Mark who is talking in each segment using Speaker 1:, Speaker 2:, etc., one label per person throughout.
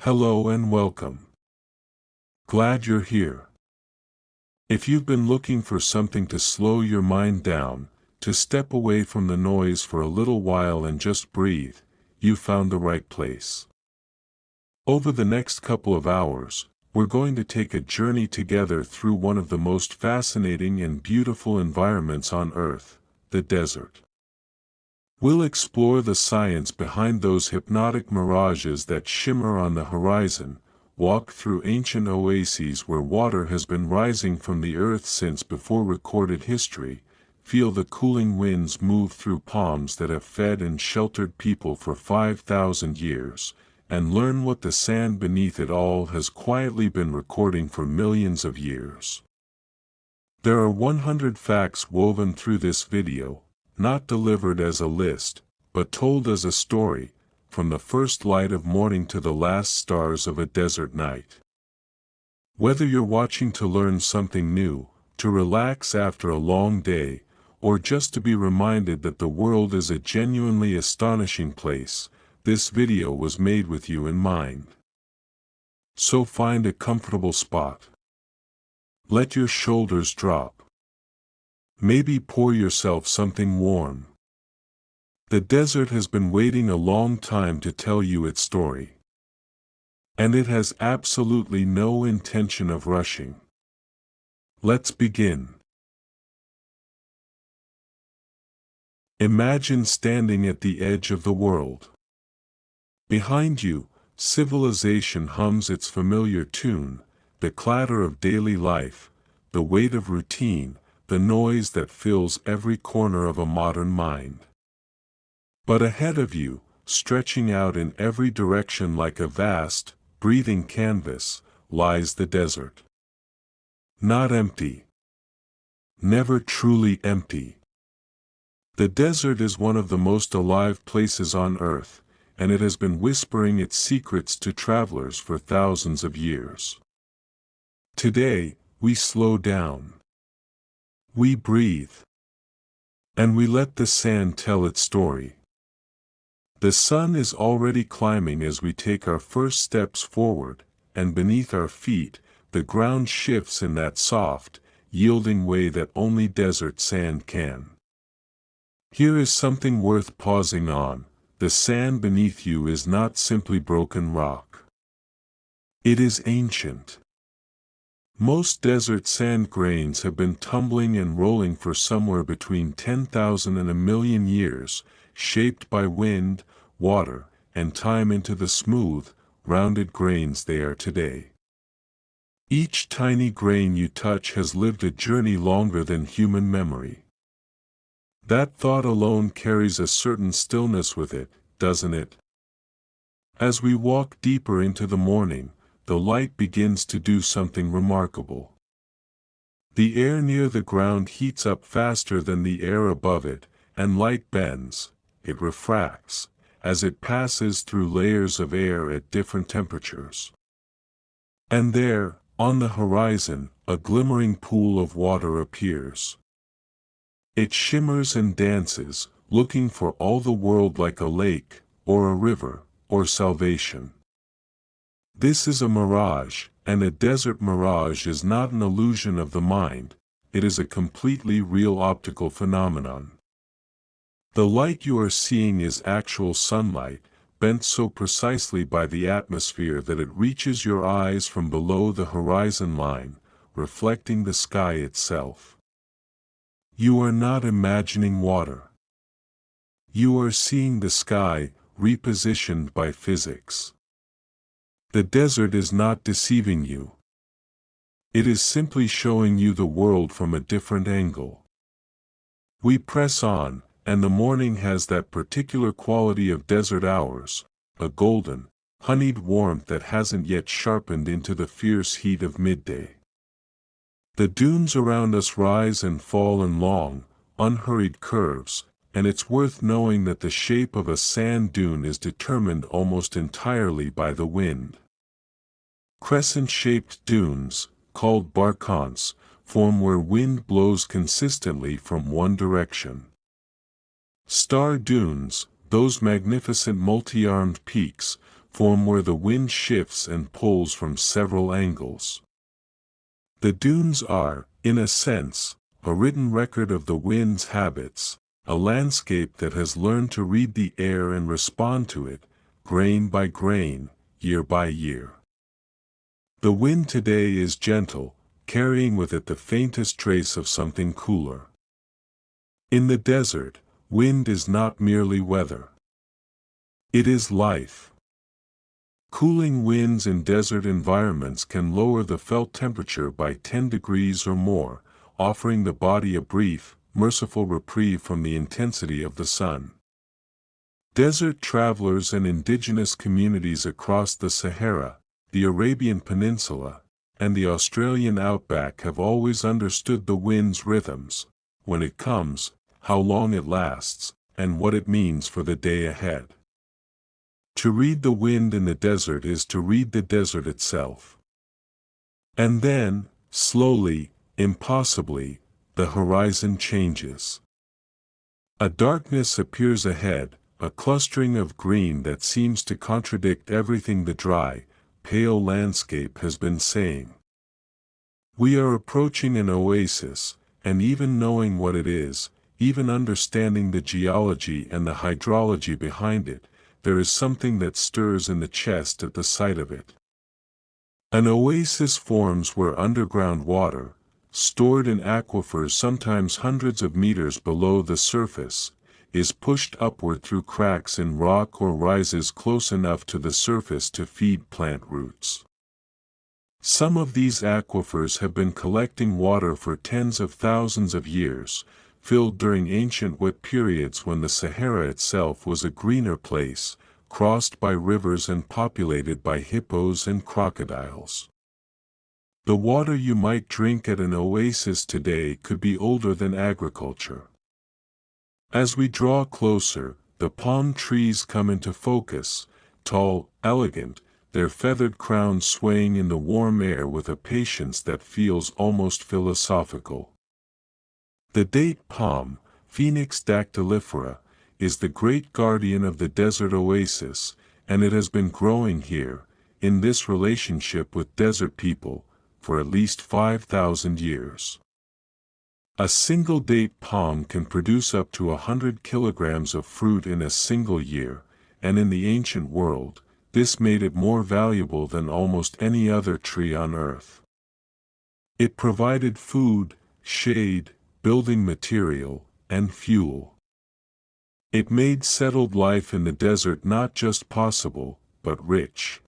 Speaker 1: Hello and welcome. Glad you're here. If you've been looking for something to slow your mind down, to step away from the noise for a little while and just breathe, you found the right place. Over the next couple of hours, we're going to take a journey together through one of the most fascinating and beautiful environments on Earth, the desert. We'll explore the science behind those hypnotic mirages that shimmer on the horizon, walk through ancient oases where water has been rising from the earth since before recorded history, feel the cooling winds move through palms that have fed and sheltered people for 5,000 years, and learn what the sand beneath it all has quietly been recording for millions of years. There are 100 facts woven through this video, not delivered as a list, but told as a story, from the first light of morning to the last stars of a desert night. Whether you're watching to learn something new, to relax after a long day, or just to be reminded that the world is a genuinely astonishing place, this video was made with you in mind. So find a comfortable spot. Let your shoulders drop. Maybe pour yourself something warm. The desert has been waiting a long time to tell you its story. And it has absolutely no intention of rushing. Let's begin. Imagine standing at the edge of the world. Behind you, civilization hums its familiar tune, the clatter of daily life, the weight of routine, the noise that fills every corner of a modern mind. But ahead of you, stretching out in every direction like a vast, breathing canvas, lies the desert. Not empty. Never truly empty. The desert is one of the most alive places on Earth, and it has been whispering its secrets to travelers for thousands of years. Today, we slow down. We breathe. And we let the sand tell its story. The sun is already climbing as we take our first steps forward, and beneath our feet, the ground shifts in that soft, yielding way that only desert sand can. Here is something worth pausing on: the sand beneath you is not simply broken rock. It is ancient. Most desert sand grains have been tumbling and rolling for somewhere between 10,000 and a million years, shaped by wind, water, and time into the smooth, rounded grains they are today. Each tiny grain you touch has lived a journey longer than human memory. That thought alone carries a certain stillness with it, doesn't it? As we walk deeper into the morning, the light begins to do something remarkable. The air near the ground heats up faster than the air above it, and light bends, it refracts, as it passes through layers of air at different temperatures. And there, on the horizon, a glimmering pool of water appears. It shimmers and dances, looking for all the world like a lake, or a river, or salvation. This is a mirage, and a desert mirage is not an illusion of the mind, it is a completely real optical phenomenon. The light you are seeing is actual sunlight, bent so precisely by the atmosphere that it reaches your eyes from below the horizon line, reflecting the sky itself. You are not imagining water. You are seeing the sky, repositioned by physics. The desert is not deceiving you. It is simply showing you the world from a different angle. We press on, and the morning has that particular quality of desert hours, a golden, honeyed warmth that hasn't yet sharpened into the fierce heat of midday. The dunes around us rise and fall in long, unhurried curves, and it's worth knowing that the shape of a sand dune is determined almost entirely by the wind. Crescent-shaped dunes, called barcons, form where wind blows consistently from one direction. Star dunes, those magnificent multi-armed peaks, form where the wind shifts and pulls from several angles. The dunes are, in a sense, a written record of the wind's habits, a landscape that has learned to read the air and respond to it, grain by grain, year by year. The wind today is gentle, carrying with it the faintest trace of something cooler. In the desert, wind is not merely weather. It is life. Cooling winds in desert environments can lower the felt temperature by 10 degrees or more, offering the body a brief, merciful reprieve from the intensity of the sun. Desert travelers and indigenous communities across the Sahara, the Arabian Peninsula, and the Australian outback have always understood the wind's rhythms, when it comes, how long it lasts, and what it means for the day ahead. To read the wind in the desert is to read the desert itself. And then, slowly, impossibly, the horizon changes. A darkness appears ahead, a clustering of green that seems to contradict everything the dry, pale landscape has been saying. We are approaching an oasis, and even knowing what it is, even understanding the geology and the hydrology behind it, there is something that stirs in the chest at the sight of it. An oasis forms where underground water, stored in aquifers sometimes hundreds of meters below the surface, is pushed upward through cracks in rock or rises close enough to the surface to feed plant roots. Some of these aquifers have been collecting water for tens of thousands of years, filled during ancient wet periods when the Sahara itself was a greener place, crossed by rivers and populated by hippos and crocodiles. The water you might drink at an oasis today could be older than agriculture. As we draw closer, the palm trees come into focus, tall, elegant, their feathered crowns swaying in the warm air with a patience that feels almost philosophical. The date palm, Phoenix dactylifera, is the great guardian of the desert oasis, and it has been growing here, in this relationship with desert people, for at least 5,000 years. A single date palm can produce up to 100 kilograms of fruit in a single year, and in the ancient world, this made it more valuable than almost any other tree on earth. It provided food, shade, building material, and fuel. It made settled life in the desert not just possible, but rich.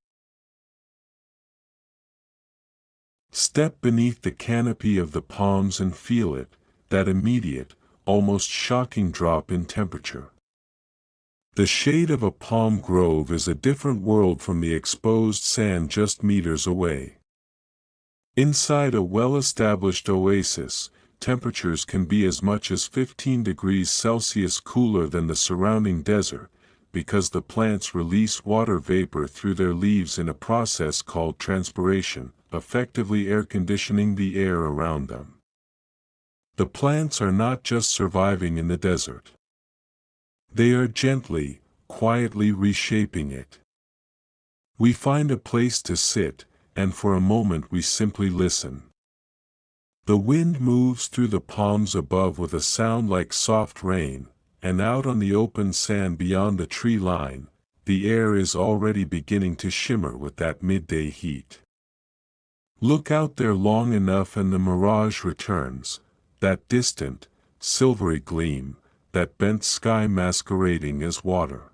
Speaker 1: Step beneath the canopy of the palms and feel it, that immediate, almost shocking drop in temperature. The shade of a palm grove is a different world from the exposed sand just meters away. Inside a well-established oasis, temperatures can be as much as 15 degrees Celsius cooler than the surrounding desert, because the plants release water vapor through their leaves in a process called transpiration, effectively air conditioning the air around them. The plants are not just surviving in the desert. They are gently, quietly reshaping it. We find a place to sit, and for a moment we simply listen. The wind moves through the palms above with a sound like soft rain, and out on the open sand beyond the tree line, the air is already beginning to shimmer with that midday heat. Look out there long enough and the mirage returns, that distant, silvery gleam, that bent sky masquerading as water.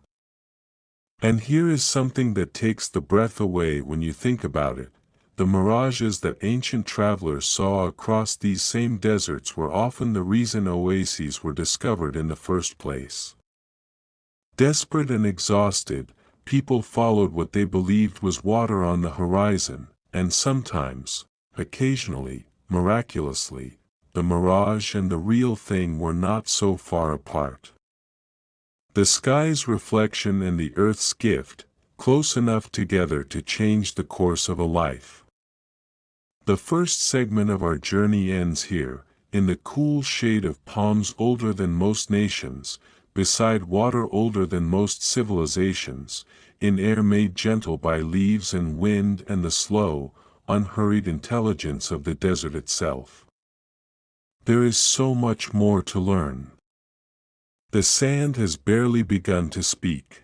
Speaker 1: And here is something that takes the breath away when you think about it. The mirages that ancient travelers saw across these same deserts were often the reason oases were discovered in the first place. Desperate and exhausted, people followed what they believed was water on the horizon, and sometimes, occasionally, miraculously, the mirage and the real thing were not so far apart. The sky's reflection and the earth's gift, close enough together to change the course of a life. The first segment of our journey ends here, in the cool shade of palms older than most nations, beside water older than most civilizations, in air made gentle by leaves and wind and the slow, unhurried intelligence of the desert itself. There is so much more to learn. The sand has barely begun to speak.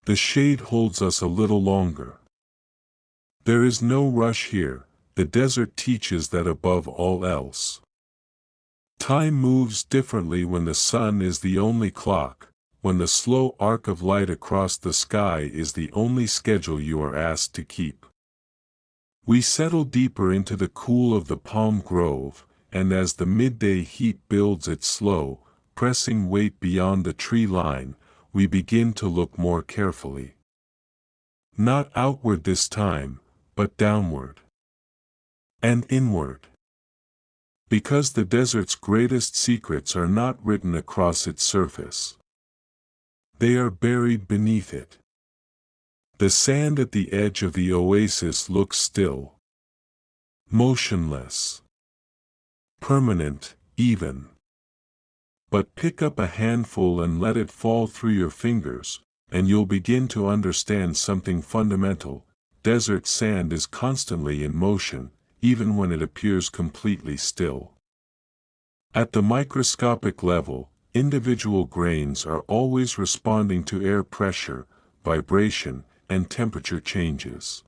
Speaker 1: The shade holds us a little longer. There is no rush here, the desert teaches that above all else. Time moves differently when the sun is the only clock, when the slow arc of light across the sky is the only schedule you are asked to keep. We settle deeper into the cool of the palm grove, and as the midday heat builds its slow, pressing weight beyond the tree line, we begin to look more carefully. Not outward this time, but downward. And inward. Because the desert's greatest secrets are not written across its surface. They are buried beneath it. The sand at the edge of the oasis looks still. Motionless. Permanent, even. But pick up a handful and let it fall through your fingers, and you'll begin to understand something fundamental. Desert sand is constantly in motion, even when it appears completely still. At the microscopic level, individual grains are always responding to air pressure, vibration, and temperature changes.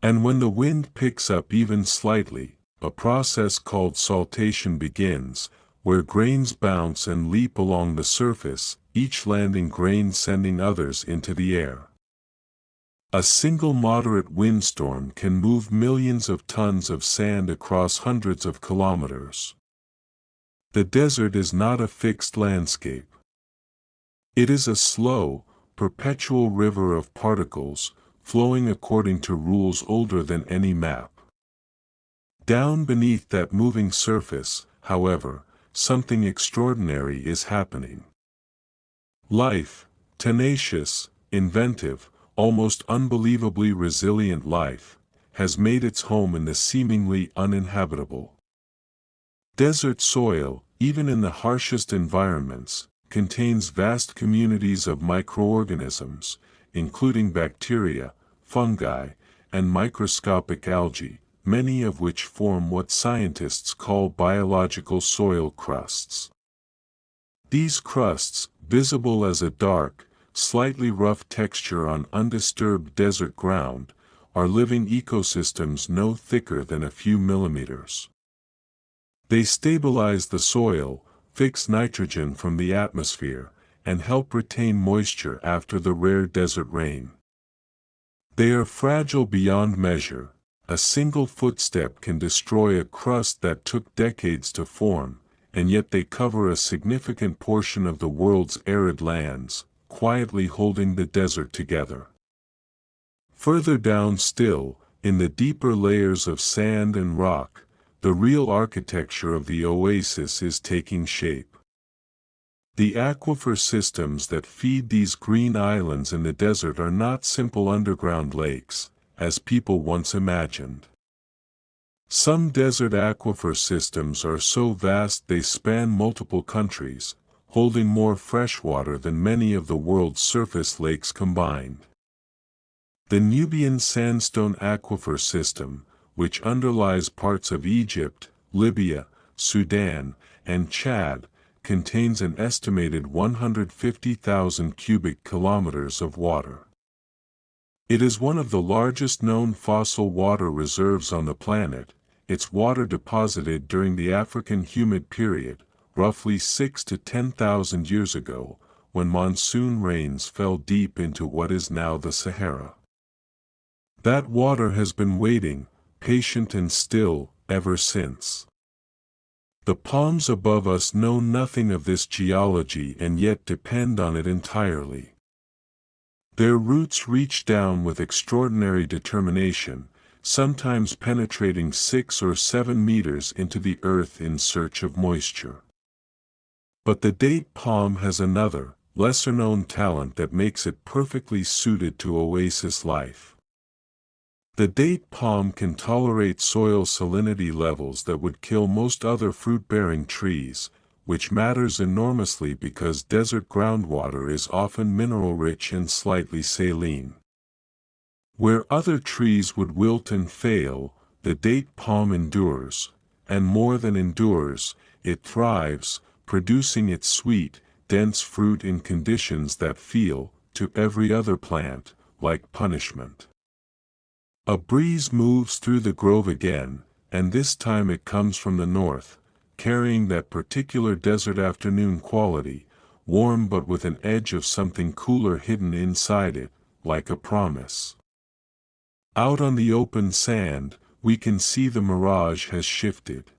Speaker 1: And when the wind picks up even slightly, a process called saltation begins, where grains bounce and leap along the surface, each landing grain sending others into the air. A single moderate windstorm can move millions of tons of sand across hundreds of kilometers. The desert is not a fixed landscape. It is a slow, perpetual river of particles, flowing according to rules older than any map. Down beneath that moving surface, however, something extraordinary is happening. Life, tenacious, inventive, almost unbelievably resilient life, has made its home in the seemingly uninhabitable. Desert soil, even in the harshest environments, contains vast communities of microorganisms, including bacteria, fungi, and microscopic algae, many of which form what scientists call biological soil crusts. These crusts, visible as a dark, slightly rough texture on undisturbed desert ground, are living ecosystems no thicker than a few millimeters. They stabilize the soil, fix nitrogen from the atmosphere, and help retain moisture after the rare desert rain. They are fragile beyond measure. A single footstep can destroy a crust that took decades to form, and yet they cover a significant portion of the world's arid lands, quietly holding the desert together. Further down still, in the deeper layers of sand and rock, the real architecture of the oasis is taking shape. The aquifer systems that feed these green islands in the desert are not simple underground lakes, as people once imagined. Some desert aquifer systems are so vast they span multiple countries, holding more fresh water than many of the world's surface lakes combined. The Nubian sandstone aquifer system, which underlies parts of Egypt, Libya, Sudan, and Chad, contains an estimated 150,000 cubic kilometers of water. It is one of the largest known fossil water reserves on the planet. Its water deposited during the African humid period, roughly 6,000 to 10,000 years ago, when monsoon rains fell deep into what is now the Sahara. That water has been waiting, patient and still, ever since. The palms above us know nothing of this geology and yet depend on it entirely. Their roots reach down with extraordinary determination, sometimes penetrating 6 or 7 meters into the earth in search of moisture. But the date palm has another, lesser-known talent that makes it perfectly suited to oasis life. The date palm can tolerate soil salinity levels that would kill most other fruit-bearing trees, which matters enormously because desert groundwater is often mineral-rich and slightly saline. Where other trees would wilt and fail, the date palm endures, and more than endures, it thrives, producing its sweet, dense fruit in conditions that feel, to every other plant, like punishment. A breeze moves through the grove again, and this time it comes from the north, carrying that particular desert afternoon quality, warm but with an edge of something cooler hidden inside it, like a promise. Out on the open sand, we can see the mirage has shifted.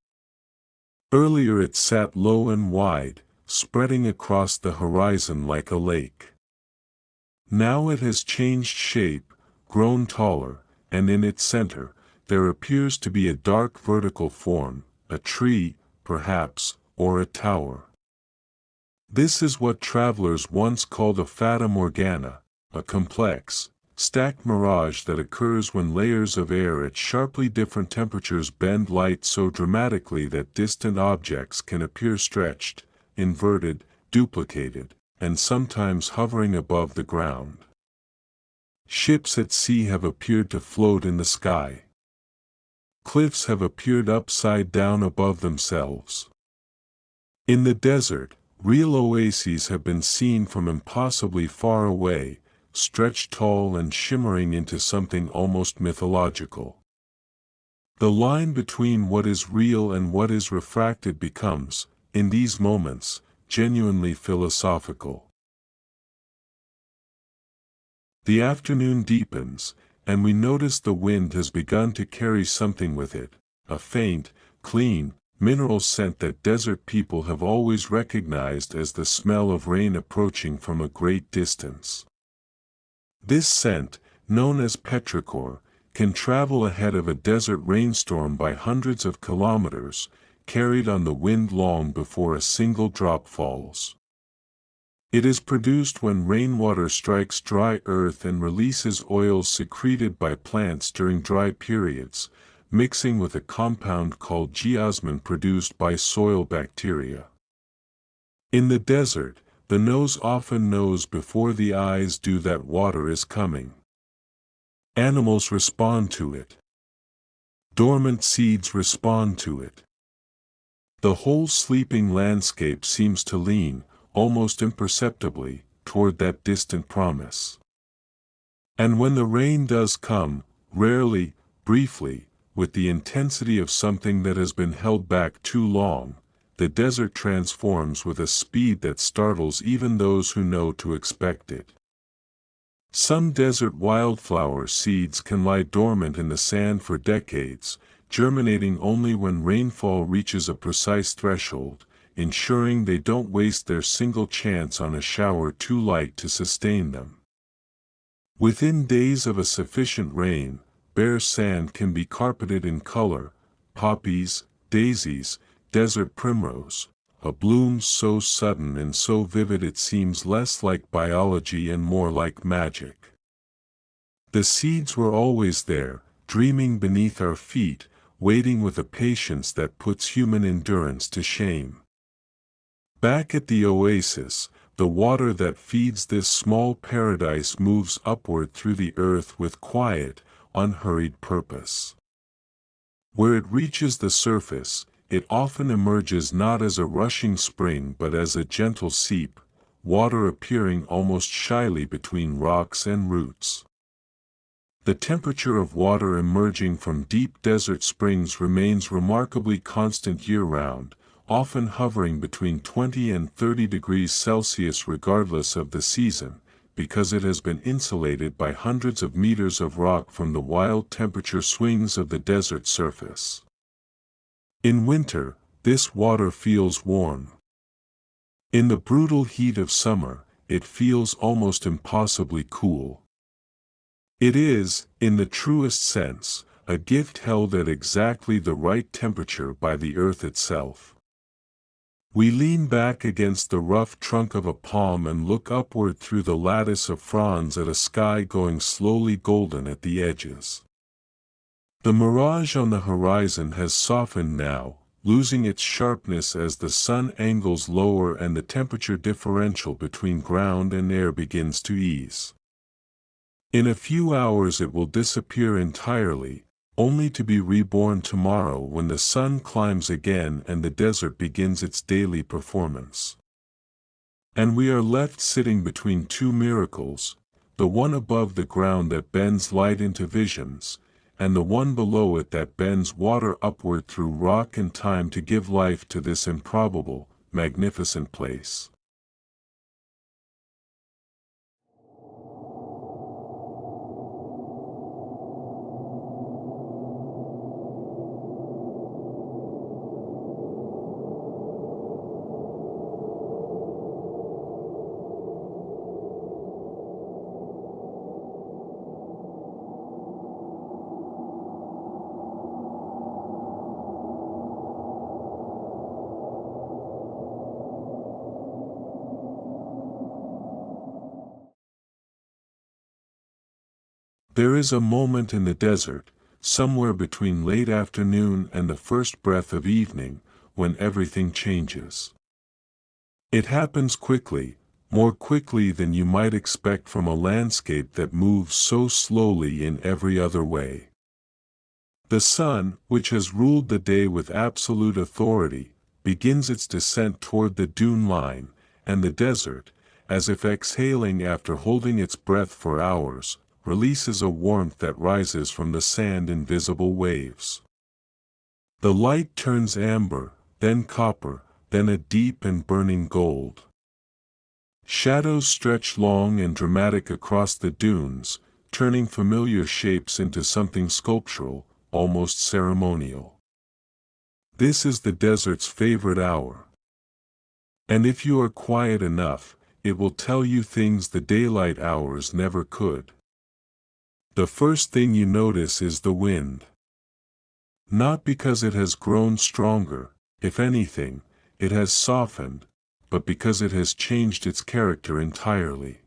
Speaker 1: Earlier it sat low and wide, spreading across the horizon like a lake. Now it has changed shape, grown taller, and in its center, there appears to be a dark vertical form, a tree, perhaps, or a tower. This is what travelers once called a fata morgana, a complex, stacked mirage that occurs when layers of air at sharply different temperatures bend light so dramatically that distant objects can appear stretched, inverted, duplicated, and sometimes hovering above the ground. Ships at sea have appeared to float in the sky. Cliffs have appeared upside down above themselves. In the desert, real oases have been seen from impossibly far away, stretched tall and shimmering into something almost mythological. The line between what is real and what is refracted becomes, in these moments, genuinely philosophical. The afternoon deepens, and we notice the wind has begun to carry something with it, a faint, clean, mineral scent that desert people have always recognized as the smell of rain approaching from a great distance. This scent, known as petrichor, can travel ahead of a desert rainstorm by hundreds of kilometers, carried on the wind long before a single drop falls. It is produced when rainwater strikes dry earth and releases oils secreted by plants during dry periods, mixing with a compound called geosmin produced by soil bacteria. In the desert, the nose often knows before the eyes do that water is coming. Animals respond to it. Dormant seeds respond to it. The whole sleeping landscape seems to lean, almost imperceptibly, toward that distant promise. And when the rain does come, rarely, briefly, with the intensity of something that has been held back too long, the desert transforms with a speed that startles even those who know to expect it. Some desert wildflower seeds can lie dormant in the sand for decades, germinating only when rainfall reaches a precise threshold, ensuring they don't waste their single chance on a shower too light to sustain them. Within days of a sufficient rain, bare sand can be carpeted in color, poppies, daisies, desert primrose, a bloom so sudden and so vivid it seems less like biology and more like magic. The seeds were always there, dreaming beneath our feet, waiting with a patience that puts human endurance to shame. Back at the oasis, the water that feeds this small paradise moves upward through the earth with quiet, unhurried purpose. Where it reaches the surface, it often emerges not as a rushing spring but as a gentle seep, water appearing almost shyly between rocks and roots. The temperature of water emerging from deep desert springs remains remarkably constant year-round, often hovering between 20 and 30 degrees Celsius regardless of the season, because it has been insulated by hundreds of meters of rock from the wild temperature swings of the desert surface. In winter, this water feels warm. In the brutal heat of summer, it feels almost impossibly cool. It is, in the truest sense, a gift held at exactly the right temperature by the earth itself. We lean back against the rough trunk of a palm and look upward through the lattice of fronds at a sky going slowly golden at the edges. The mirage on the horizon has softened now, losing its sharpness as the sun angles lower and the temperature differential between ground and air begins to ease. In a few hours it will disappear entirely, only to be reborn tomorrow when the sun climbs again and the desert begins its daily performance. And we are left sitting between two miracles, the one above the ground that bends light into visions, and the one below it that bends water upward through rock and time to give life to this improbable, magnificent place. There is a moment in the desert, somewhere between late afternoon and the first breath of evening, when everything changes. It happens quickly, more quickly than you might expect from a landscape that moves so slowly in every other way. The sun, which has ruled the day with absolute authority, begins its descent toward the dune line, and the desert, as if exhaling after holding its breath for hours, releases a warmth that rises from the sand in visible waves. The light turns amber, then copper, then a deep and burning gold. Shadows stretch long and dramatic across the dunes, turning familiar shapes into something sculptural, almost ceremonial. This is the desert's favorite hour. And if you are quiet enough, it will tell you things the daylight hours never could. The first thing you notice is the wind. Not because it has grown stronger, if anything, it has softened, but because it has changed its character entirely.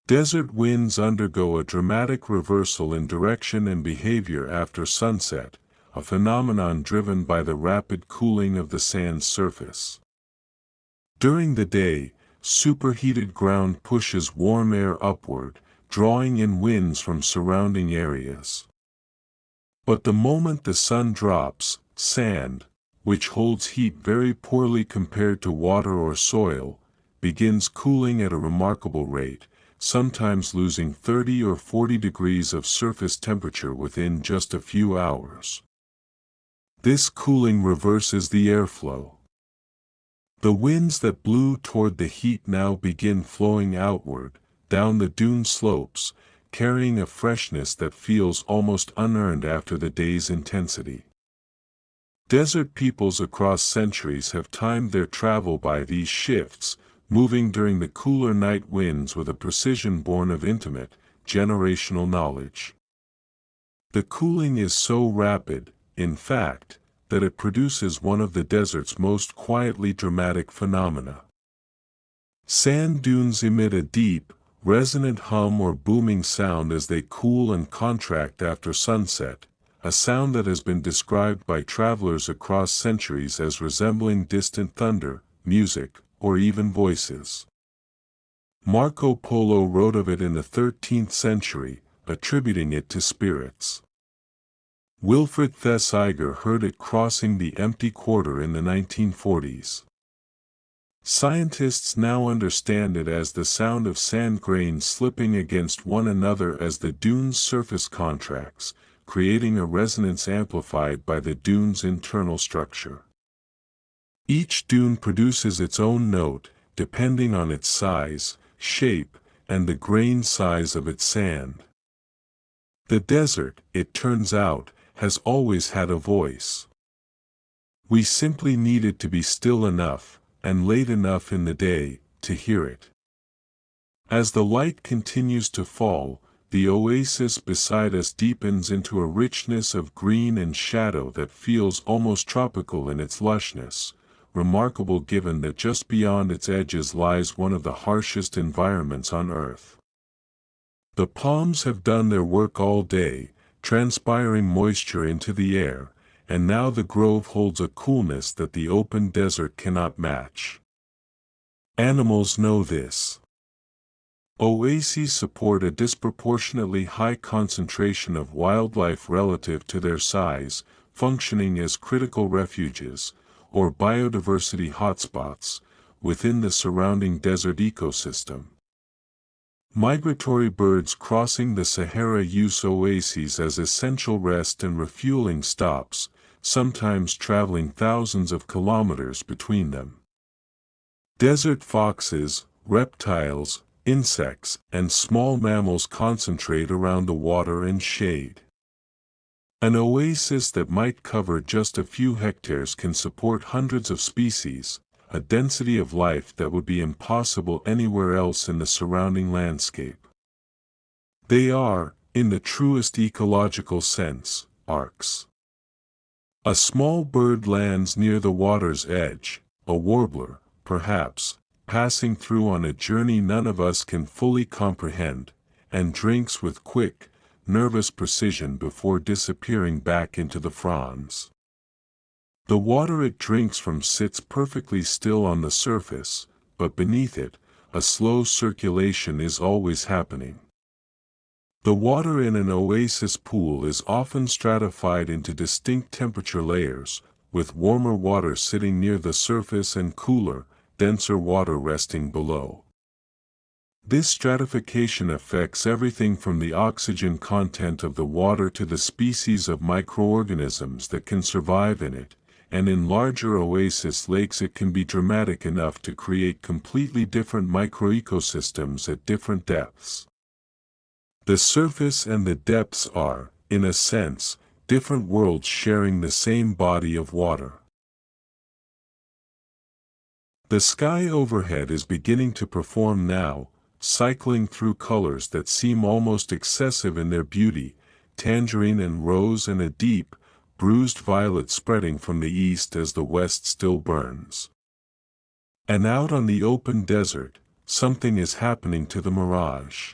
Speaker 1: Desert winds undergo a dramatic reversal in direction and behavior after sunset, a phenomenon driven by the rapid cooling of the sand's surface. During the day, superheated ground pushes warm air upward, drawing in winds from surrounding areas. But the moment the sun drops, sand, which holds heat very poorly compared to water or soil, begins cooling at a remarkable rate, sometimes losing 30 or 40 degrees of surface temperature within just a few hours. This cooling reverses the airflow. The winds that blew toward the heat now begin flowing outward, down the dune slopes, carrying a freshness that feels almost unearned after the day's intensity. Desert peoples across centuries have timed their travel by these shifts, moving during the cooler night winds with a precision born of intimate, generational knowledge. The cooling is so rapid, in fact, that it produces one of the desert's most quietly dramatic phenomena. Sand dunes emit a deep, resonant hum or booming sound as they cool and contract after sunset, a sound that has been described by travelers across centuries as resembling distant thunder, music, or even voices. Marco Polo wrote of it in the 13th century, attributing it to spirits. Wilfrid Thesiger heard it crossing the empty quarter in the 1940s. Scientists now understand it as the sound of sand grains slipping against one another as the dune's surface contracts, creating a resonance amplified by the dune's internal structure. Each dune produces its own note, depending on its size, shape, and the grain size of its sand. The desert, it turns out, has always had a voice. We simply needed to be still enough, and late enough in the day, to hear it. As the light continues to fall, the oasis beside us deepens into a richness of green and shadow that feels almost tropical in its lushness, remarkable given that just beyond its edges lies one of the harshest environments on Earth. The palms have done their work all day, transpiring moisture into the air, and now the grove holds a coolness that the open desert cannot match. Animals know this. Oases support a disproportionately high concentration of wildlife relative to their size, functioning as critical refuges, or biodiversity hotspots, within the surrounding desert ecosystem. Migratory birds crossing the Sahara use oases as essential rest and refueling stops, sometimes traveling thousands of kilometers between them. Desert foxes, reptiles, insects, and small mammals concentrate around the water and shade. An oasis that might cover just a few hectares can support hundreds of species, a density of life that would be impossible anywhere else in the surrounding landscape. They are, in the truest ecological sense, arcs. A small bird lands near the water's edge, a warbler, perhaps, passing through on a journey none of us can fully comprehend, and drinks with quick, nervous precision before disappearing back into the fronds. The water it drinks from sits perfectly still on the surface, but beneath it, a slow circulation is always happening. The water in an oasis pool is often stratified into distinct temperature layers, with warmer water sitting near the surface and cooler, denser water resting below. This stratification affects everything from the oxygen content of the water to the species of microorganisms that can survive in it, and in larger oasis lakes it can be dramatic enough to create completely different microecosystems at different depths. The surface and the depths are, in a sense, different worlds sharing the same body of water. The sky overhead is beginning to perform now, cycling through colors that seem almost excessive in their beauty, tangerine and rose and a deep, bruised violet spreading from the east as the west still burns. And out on the open desert, something is happening to the mirage.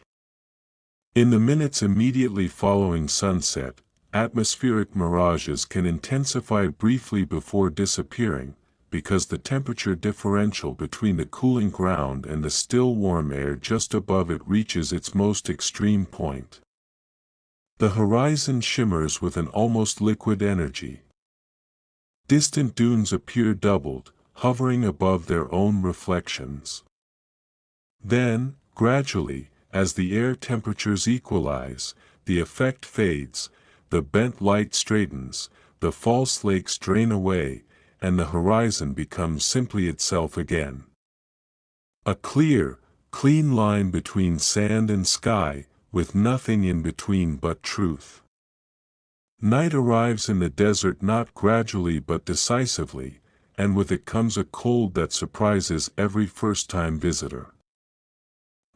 Speaker 1: In the minutes immediately following sunset, atmospheric mirages can intensify briefly before disappearing, because the temperature differential between the cooling ground and the still warm air just above it reaches its most extreme point. The horizon shimmers with an almost liquid energy. Distant dunes appear doubled, hovering above their own reflections. Then, gradually, as the air temperatures equalize, the effect fades, the bent light straightens, the false lakes drain away, and the horizon becomes simply itself again. A clear, clean line between sand and sky, with nothing in between but truth. Night arrives in the desert not gradually but decisively, and with it comes a cold that surprises every first-time visitor.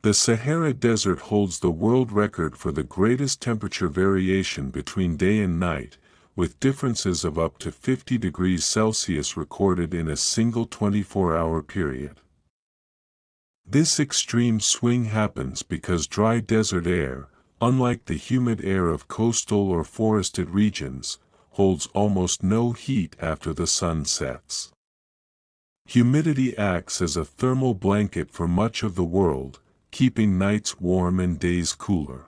Speaker 1: The Sahara Desert holds the world record for the greatest temperature variation between day and night, with differences of up to 50 degrees Celsius recorded in a single 24-hour period. This extreme swing happens because dry desert air, unlike the humid air of coastal or forested regions, holds almost no heat after the sun sets. Humidity acts as a thermal blanket for much of the world, keeping nights warm and days cooler.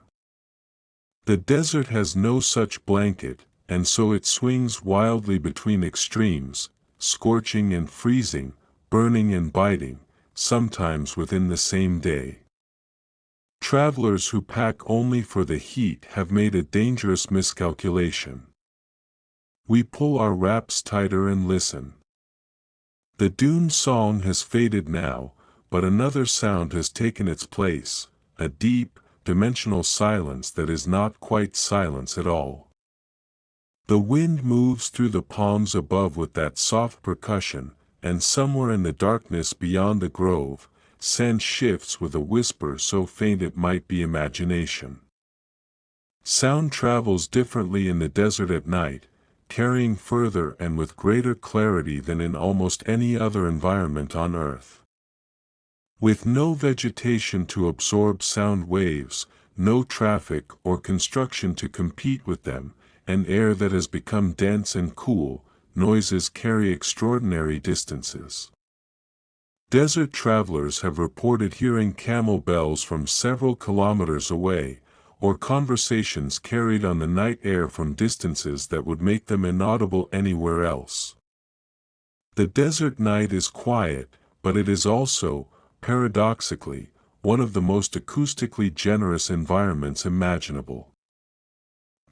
Speaker 1: The desert has no such blanket, and so it swings wildly between extremes, scorching and freezing, burning and biting, sometimes within the same day. Travelers who pack only for the heat have made a dangerous miscalculation. We pull our wraps tighter and listen. The dune song has faded now, but another sound has taken its place, a deep, dimensional silence that is not quite silence at all. The wind moves through the palms above with that soft percussion, and somewhere in the darkness beyond the grove, scent shifts with a whisper so faint it might be imagination. Sound travels differently in the desert at night, carrying further and with greater clarity than in almost any other environment on Earth. With no vegetation to absorb sound waves, no traffic or construction to compete with them, an air that has become dense and cool, noises carry extraordinary distances. Desert travelers have reported hearing camel bells from several kilometers away, or conversations carried on the night air from distances that would make them inaudible anywhere else. The desert night is quiet, but it is also, paradoxically, one of the most acoustically generous environments imaginable.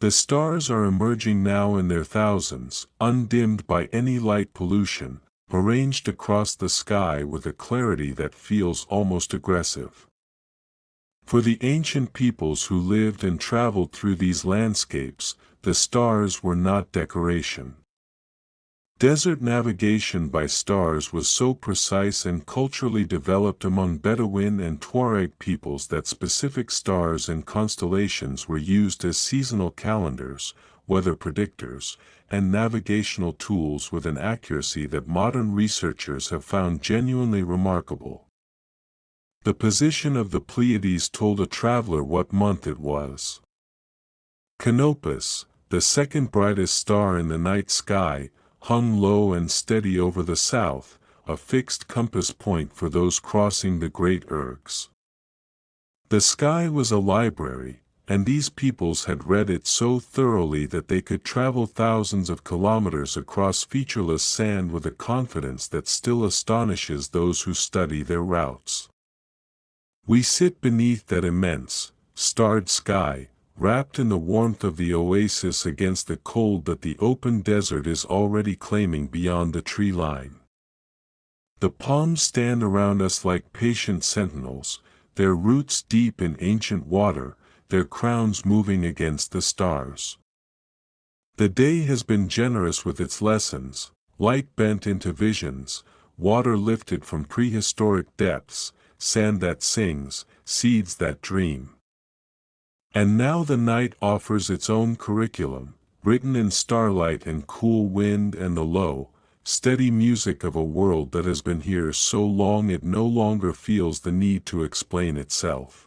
Speaker 1: The stars are emerging now in their thousands, undimmed by any light pollution, arranged across the sky with a clarity that feels almost aggressive. For the ancient peoples who lived and traveled through these landscapes, the stars were not decoration. Desert navigation by stars was so precise and culturally developed among Bedouin and Tuareg peoples that specific stars and constellations were used as seasonal calendars, weather predictors, and navigational tools with an accuracy that modern researchers have found genuinely remarkable. The position of the Pleiades told a traveler what month it was. Canopus, the second brightest star in the night sky, hung low and steady over the south, a fixed compass point for those crossing the great ergs. The sky was a library, and these peoples had read it so thoroughly that they could travel thousands of kilometers across featureless sand with a confidence that still astonishes those who study their routes. We sit beneath that immense, starred sky, wrapped in the warmth of the oasis against the cold that the open desert is already claiming beyond the tree line. The palms stand around us like patient sentinels, their roots deep in ancient water, their crowns moving against the stars. The day has been generous with its lessons, light bent into visions, water lifted from prehistoric depths, sand that sings, seeds that dream. And now the night offers its own curriculum, written in starlight and cool wind and the low, steady music of a world that has been here so long it no longer feels the need to explain itself.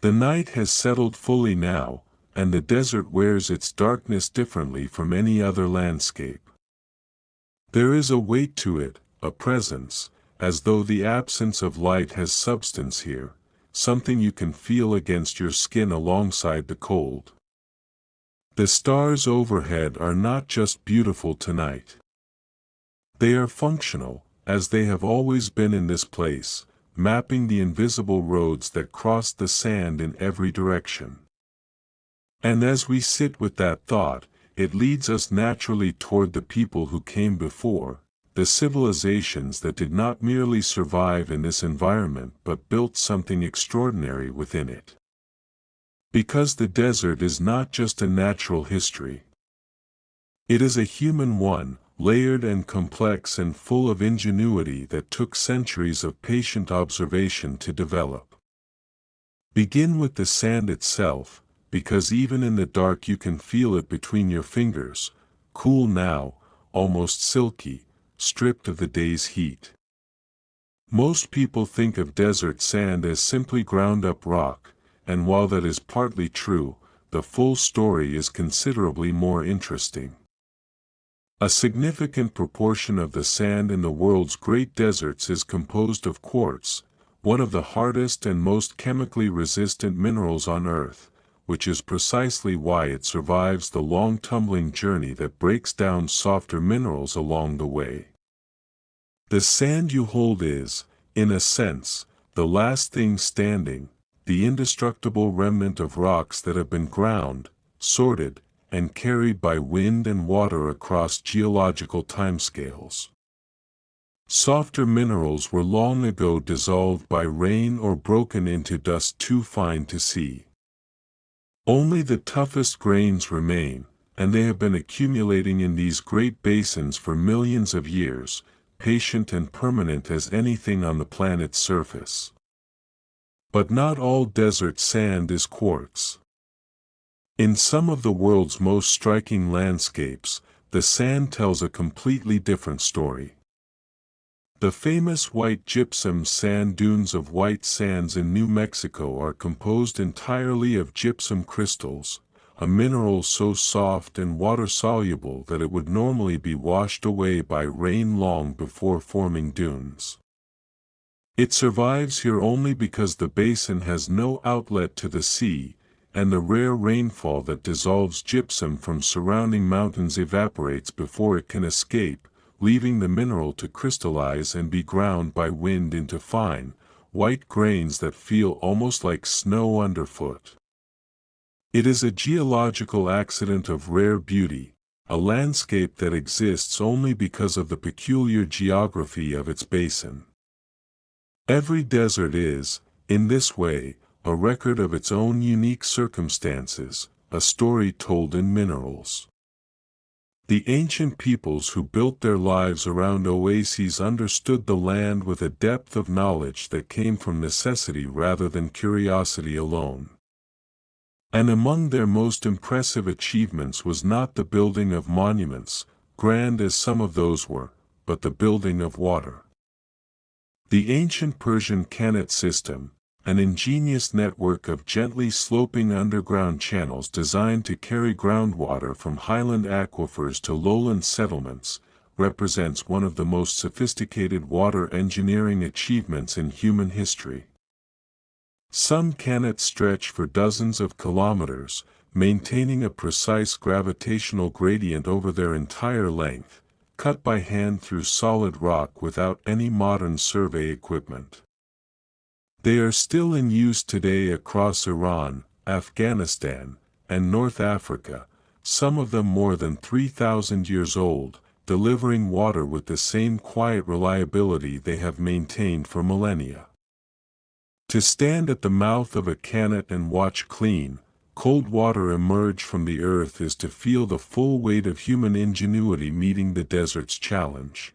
Speaker 1: The night has settled fully now, and the desert wears its darkness differently from any other landscape. There is a weight to it, a presence, as though the absence of light has substance here, something you can feel against your skin alongside the cold. The stars overhead are not just beautiful tonight. They are functional, as they have always been in this place, mapping the invisible roads that cross the sand in every direction. And as we sit with that thought, it leads us naturally toward the people who came before, the civilizations that did not merely survive in this environment but built something extraordinary within it. Because the desert is not just a natural history. It is a human one, layered and complex and full of ingenuity that took centuries of patient observation to develop. Begin with the sand itself, because even in the dark you can feel it between your fingers, cool now, almost silky, stripped of the day's heat. Most people think of desert sand as simply ground-up rock, and while that is partly true, the full story is considerably more interesting. A significant proportion of the sand in the world's great deserts is composed of quartz, one of the hardest and most chemically resistant minerals on Earth, which is precisely why it survives the long tumbling journey that breaks down softer minerals along the way. The sand you hold is, in a sense, the last thing standing, the indestructible remnant of rocks that have been ground, sorted, and carried by wind and water across geological timescales. Softer minerals were long ago dissolved by rain or broken into dust too fine to see. Only the toughest grains remain, and they have been accumulating in these great basins for millions of years, patient and permanent as anything on the planet's surface. But not all desert sand is quartz. In some of the world's most striking landscapes, the sand tells a completely different story. The famous white gypsum sand dunes of White Sands in New Mexico are composed entirely of gypsum crystals, a mineral so soft and water-soluble that it would normally be washed away by rain long before forming dunes. It survives here only because the basin has no outlet to the sea, and the rare rainfall that dissolves gypsum from surrounding mountains evaporates before it can escape, leaving the mineral to crystallize and be ground by wind into fine, white grains that feel almost like snow underfoot. It is a geological accident of rare beauty, a landscape that exists only because of the peculiar geography of its basin. Every desert is, in this way, a record of its own unique circumstances, a story told in minerals. The ancient peoples who built their lives around oases understood the land with a depth of knowledge that came from necessity rather than curiosity alone. And among their most impressive achievements was not the building of monuments, grand as some of those were, but the building of water. The ancient Persian Qanat system, an ingenious network of gently sloping underground channels designed to carry groundwater from highland aquifers to lowland settlements, represents one of the most sophisticated water engineering achievements in human history. Some Qanats stretch for dozens of kilometers, maintaining a precise gravitational gradient over their entire length, cut by hand through solid rock without any modern survey equipment. They are still in use today across Iran, Afghanistan, and North Africa, some of them more than 3,000 years old, delivering water with the same quiet reliability they have maintained for millennia. To stand at the mouth of a Qanat and watch clean, cold water emerge from the earth is to feel the full weight of human ingenuity meeting the desert's challenge.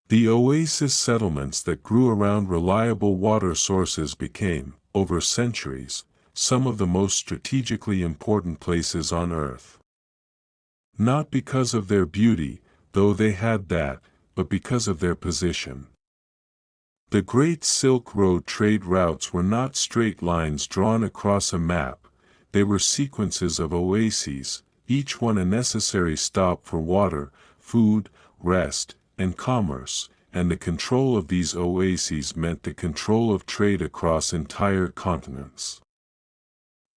Speaker 1: The oasis settlements that grew around reliable water sources became, over centuries, some of the most strategically important places on Earth. Not because of their beauty, though they had that, but because of their position. The Great Silk Road trade routes were not straight lines drawn across a map, they were sequences of oases, each one a necessary stop for water, food, rest, and commerce, and the control of these oases meant the control of trade across entire continents.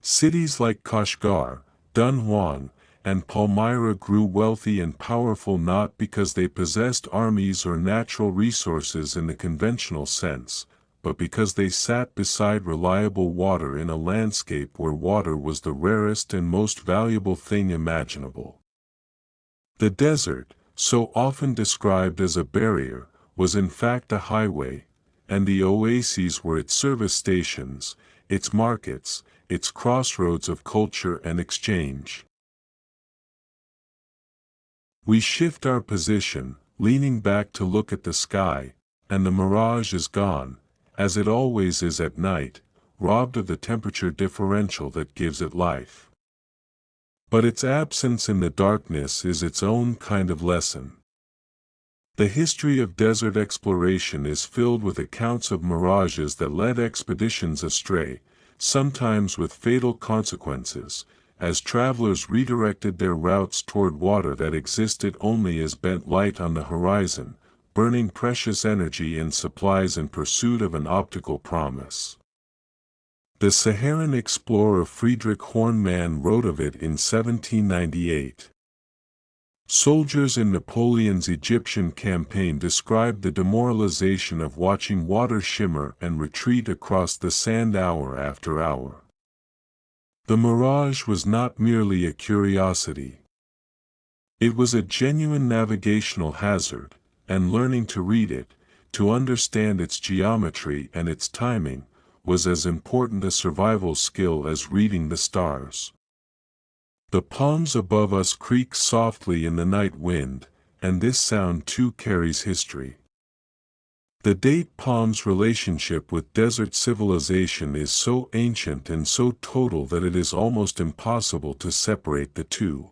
Speaker 1: Cities like Kashgar, Dunhuang, and Palmyra grew wealthy and powerful not because they possessed armies or natural resources in the conventional sense, but because they sat beside reliable water in a landscape where water was the rarest and most valuable thing imaginable. The desert, so often described as a barrier, was in fact a highway, and the oases were its service stations, its markets, its crossroads of culture and exchange. We shift our position, leaning back to look at the sky, and the mirage is gone, as it always is at night, robbed of the temperature differential that gives it life. But its absence in the darkness is its own kind of lesson. The history of desert exploration is filled with accounts of mirages that led expeditions astray, sometimes with fatal consequences, as travelers redirected their routes toward water that existed only as bent light on the horizon, burning precious energy and supplies in pursuit of an optical promise. The Saharan explorer Friedrich Hornemann wrote of it in 1798. Soldiers in Napoleon's Egyptian campaign described the demoralization of watching water shimmer and retreat across the sand hour after hour. The mirage was not merely a curiosity. It was a genuine navigational hazard, and learning to read it, to understand its geometry and its timing, was as important a survival skill as reading the stars. The palms above us creak softly in the night wind, and this sound too carries history. The date palm's relationship with desert civilization is so ancient and so total that it is almost impossible to separate the two.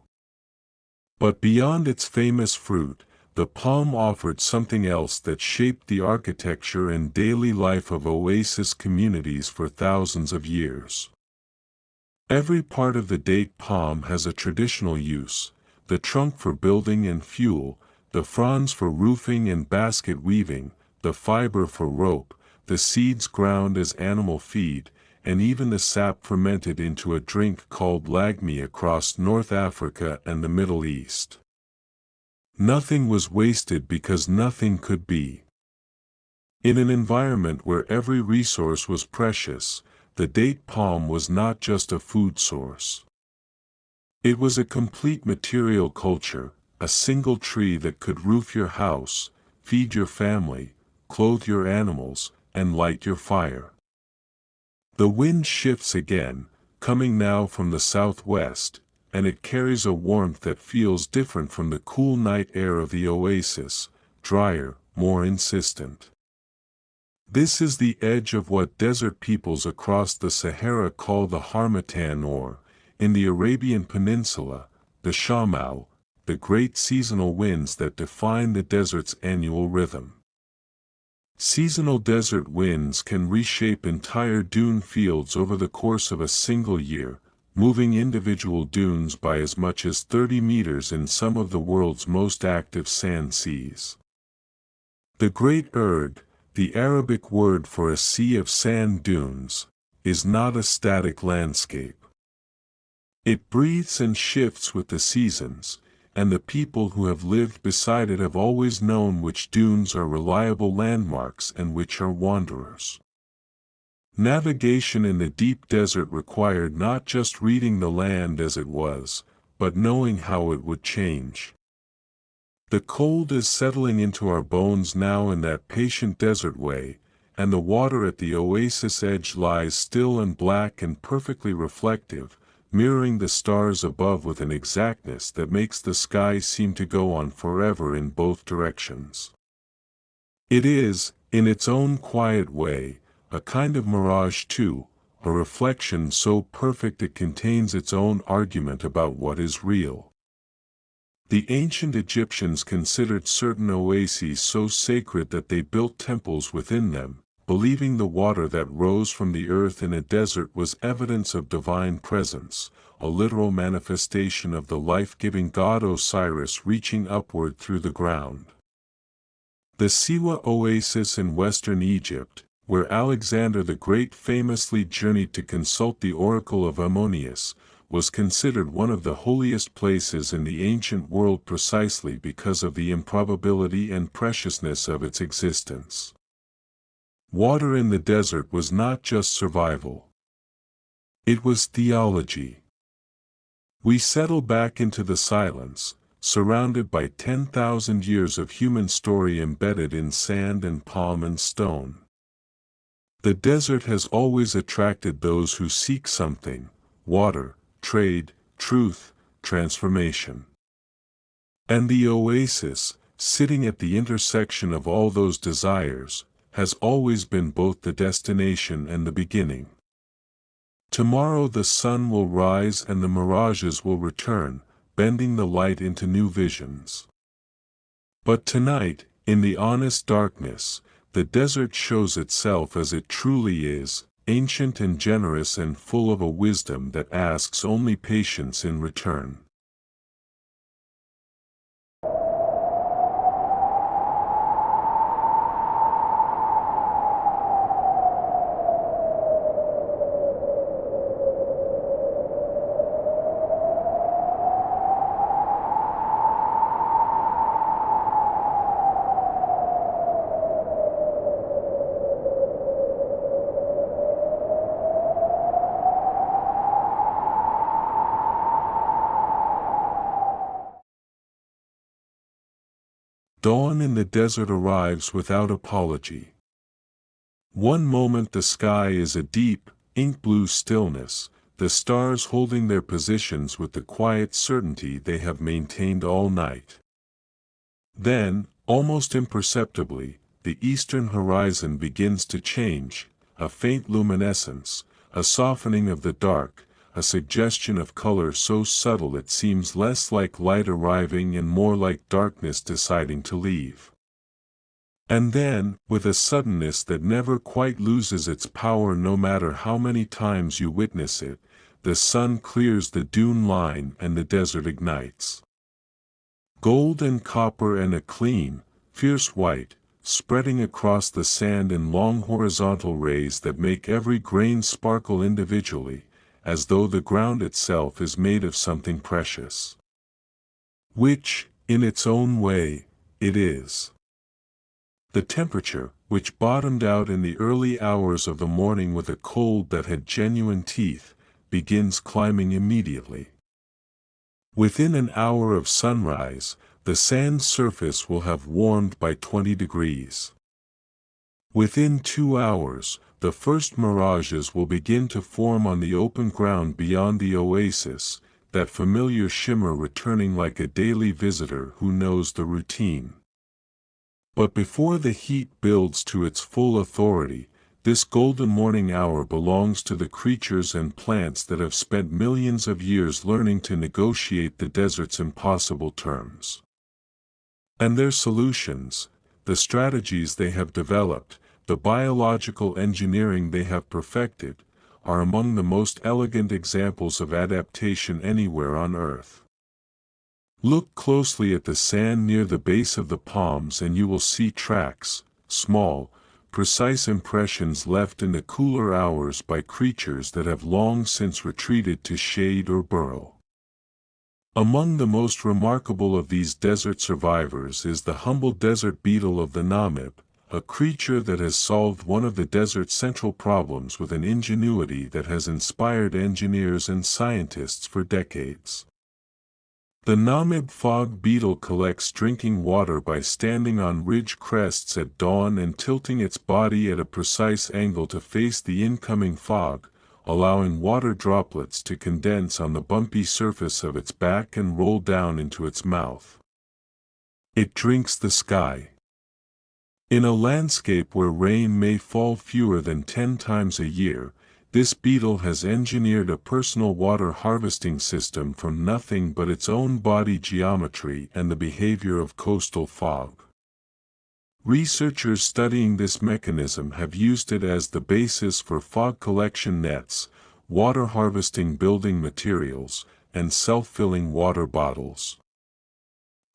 Speaker 1: But beyond its famous fruit, the palm offered something else that shaped the architecture and daily life of oasis communities for thousands of years. Every part of the date palm has a traditional use: the trunk for building and fuel, the fronds for roofing and basket weaving, the fiber for rope, the seeds ground as animal feed, and even the sap fermented into a drink called lagmi across North Africa and the Middle East. Nothing was wasted because nothing could be. In an environment where every resource was precious, the date palm was not just a food source. It was a complete material culture, a single tree that could roof your house, feed your family, clothe your animals, and light your fire. The wind shifts again, coming now from the southwest, and it carries a warmth that feels different from the cool night air of the oasis, drier, more insistent. This is the edge of what desert peoples across the Sahara call the harmattan, or, in the Arabian Peninsula, the shamau, the great seasonal winds that define the desert's annual rhythm. Seasonal desert winds can reshape entire dune fields over the course of a single year, moving individual dunes by as much as 30 meters in some of the world's most active sand seas. The Great Erg, the Arabic word for a sea of sand dunes, is not a static landscape. It breathes and shifts with the seasons, and the people who have lived beside it have always known which dunes are reliable landmarks and which are wanderers. Navigation in the deep desert required not just reading the land as it was, but knowing how it would change. The cold is settling into our bones now in that patient desert way, and the water at the oasis edge lies still and black and perfectly reflective, mirroring the stars above with an exactness that makes the sky seem to go on forever in both directions. It is, in its own quiet way, a kind of mirage too, a reflection so perfect it contains its own argument about what is real. The ancient Egyptians considered certain oases so sacred that they built temples within them, believing the water that rose from the earth in a desert was evidence of divine presence, a literal manifestation of the life-giving god Osiris reaching upward through the ground. The Siwa oasis in western Egypt, where Alexander the Great famously journeyed to consult the oracle of Ammonius, was considered one of the holiest places in the ancient world precisely because of the improbability and preciousness of its existence. Water in the desert was not just survival. It was theology. We settle back into the silence, surrounded by 10,000 years of human story embedded in sand and palm and stone. The desert has always attracted those who seek something: water, trade, truth, transformation. And the oasis, sitting at the intersection of all those desires, has always been both the destination and the beginning. Tomorrow the sun will rise and the mirages will return, bending the light into new visions. But tonight, in the honest darkness, the desert shows itself as it truly is, ancient and generous and full of a wisdom that asks only patience in return. Dawn in the desert arrives without apology. One moment the sky is a deep, ink-blue stillness, the stars holding their positions with the quiet certainty they have maintained all night. Then, almost imperceptibly, the eastern horizon begins to change, a faint luminescence, a softening of the dark, a suggestion of color so subtle it seems less like light arriving and more like darkness deciding to leave. And then, with a suddenness that never quite loses its power no matter how many times you witness it, the sun clears the dune line and the desert ignites. Gold and copper and a clean, fierce white, spreading across the sand in long horizontal rays that make every grain sparkle individually, as though the ground itself is made of something precious. Which, in its own way, it is. The temperature, which bottomed out in the early hours of the morning with a cold that had genuine teeth, begins climbing immediately. Within an hour of sunrise, the sand's surface will have warmed by 20 degrees. Within 2 hours, the first mirages will begin to form on the open ground beyond the oasis, that familiar shimmer returning like a daily visitor who knows the routine. But before the heat builds to its full authority, this golden morning hour belongs to the creatures and plants that have spent millions of years learning to negotiate the desert's impossible terms. And their solutions, the strategies they have developed, the biological engineering they have perfected, are among the most elegant examples of adaptation anywhere on Earth. Look closely at the sand near the base of the palms and you will see tracks, small, precise impressions left in the cooler hours by creatures that have long since retreated to shade or burrow. Among the most remarkable of these desert survivors is the humble desert beetle of the Namib, a creature that has solved one of the desert's central problems with an ingenuity that has inspired engineers and scientists for decades. The Namib fog beetle collects drinking water by standing on ridge crests at dawn and tilting its body at a precise angle to face the incoming fog, allowing water droplets to condense on the bumpy surface of its back and roll down into its mouth. It drinks the sky. In a landscape where rain may fall fewer than 10 times a year, this beetle has engineered a personal water harvesting system from nothing but its own body geometry and the behavior of coastal fog. Researchers studying this mechanism have used it as the basis for fog collection nets, water harvesting building materials, and self-filling water bottles.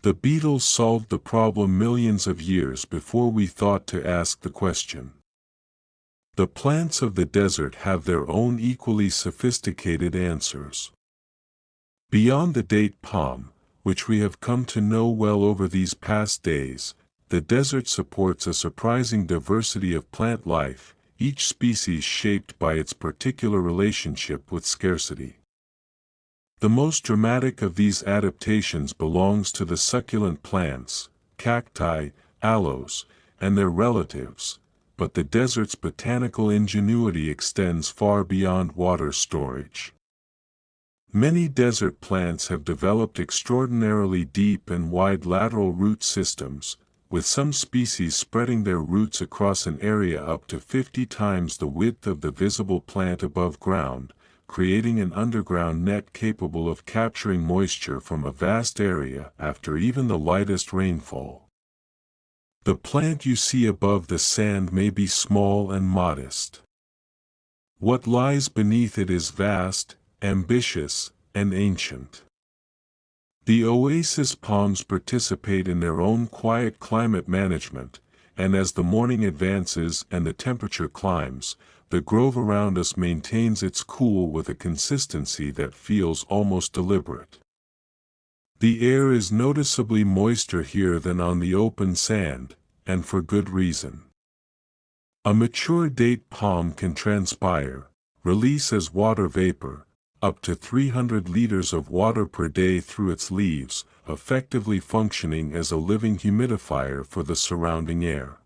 Speaker 1: The beetle solved the problem millions of years before we thought to ask the question. The plants of the desert have their own equally sophisticated answers. Beyond the date palm, which we have come to know well over these past days, the desert supports a surprising diversity of plant life, each species shaped by its particular relationship with scarcity. The most dramatic of these adaptations belongs to the succulent plants, cacti, aloes, and their relatives, but the desert's botanical ingenuity extends far beyond water storage. Many desert plants have developed extraordinarily deep and wide lateral root systems, with some species spreading their roots across an area up to 50 times the width of the visible plant above ground, creating an underground net capable of capturing moisture from a vast area after even the lightest rainfall. The plant you see above the sand may be small and modest. What lies beneath it is vast, ambitious, and ancient. The oasis palms participate in their own quiet climate management, and as the morning advances and the temperature climbs, the grove around us maintains its cool with a consistency that feels almost deliberate. The air is noticeably moister here than on the open sand, and for good reason. A mature date palm can transpire, release as water vapor, up to 300 liters of water per day through its leaves, effectively functioning as a living humidifier for the surrounding air.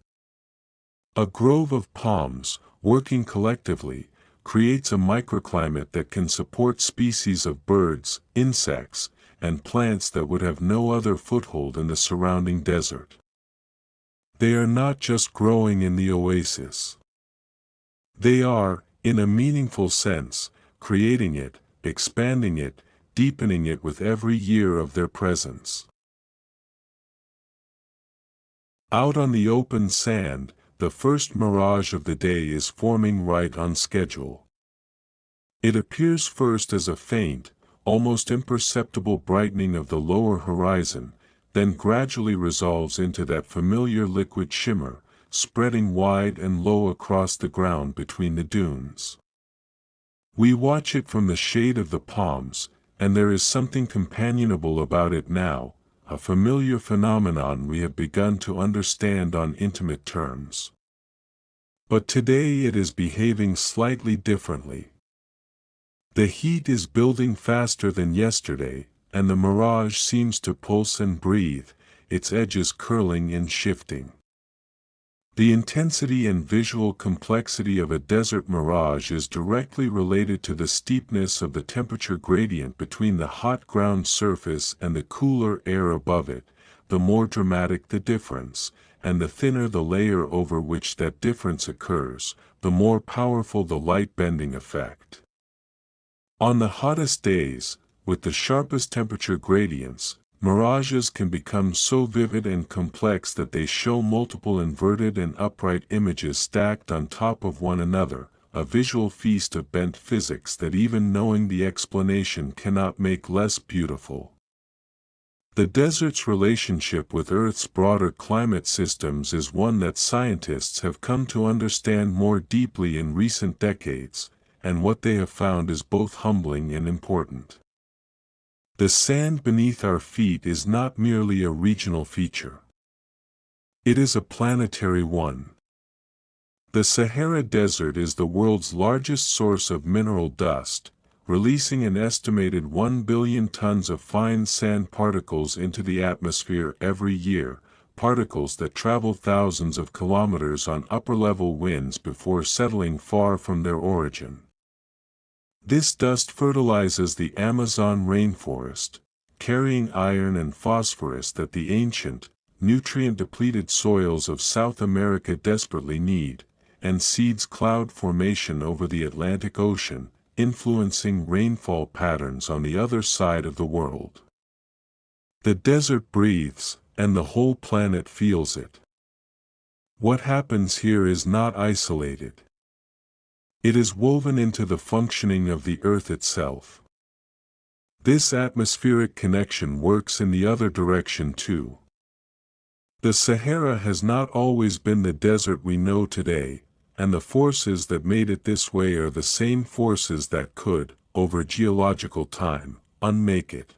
Speaker 1: A grove of palms, working collectively, creates a microclimate that can support species of birds, insects, and plants that would have no other foothold in the surrounding desert. They are not just growing in the oasis. They are, in a meaningful sense, creating it, expanding it, deepening it with every year of their presence. Out on the open sand, the first mirage of the day is forming right on schedule. It appears first as a faint, almost imperceptible brightening of the lower horizon, then gradually resolves into that familiar liquid shimmer, spreading wide and low across the ground between the dunes. We watch it from the shade of the palms, and there is something companionable about it now, a familiar phenomenon we have begun to understand on intimate terms. But today it is behaving slightly differently. The heat is building faster than yesterday, and the mirage seems to pulse and breathe, its edges curling and shifting. The intensity and visual complexity of a desert mirage is directly related to the steepness of the temperature gradient between the hot ground surface and the cooler air above it. The more dramatic the difference, and the thinner the layer over which that difference occurs, the more powerful the light-bending effect. On the hottest days, with the sharpest temperature gradients, mirages can become so vivid and complex that they show multiple inverted and upright images stacked on top of one another, a visual feast of bent physics that even knowing the explanation cannot make less beautiful. The desert's relationship with Earth's broader climate systems is one that scientists have come to understand more deeply in recent decades, and what they have found is both humbling and important. The sand beneath our feet is not merely a regional feature. It is a planetary one. The Sahara Desert is the world's largest source of mineral dust, releasing an estimated 1 billion tons of fine sand particles into the atmosphere every year, particles that travel thousands of kilometers on upper-level winds before settling far from their origin. This dust fertilizes the Amazon rainforest, carrying iron and phosphorus that the ancient, nutrient-depleted soils of South America desperately need, and seeds cloud formation over the Atlantic Ocean, influencing rainfall patterns on the other side of the world. The desert breathes, and the whole planet feels it. What happens here is not isolated. It is woven into the functioning of the Earth itself. This atmospheric connection works in the other direction too. The Sahara has not always been the desert we know today, and the forces that made it this way are the same forces that could, over geological time, unmake it.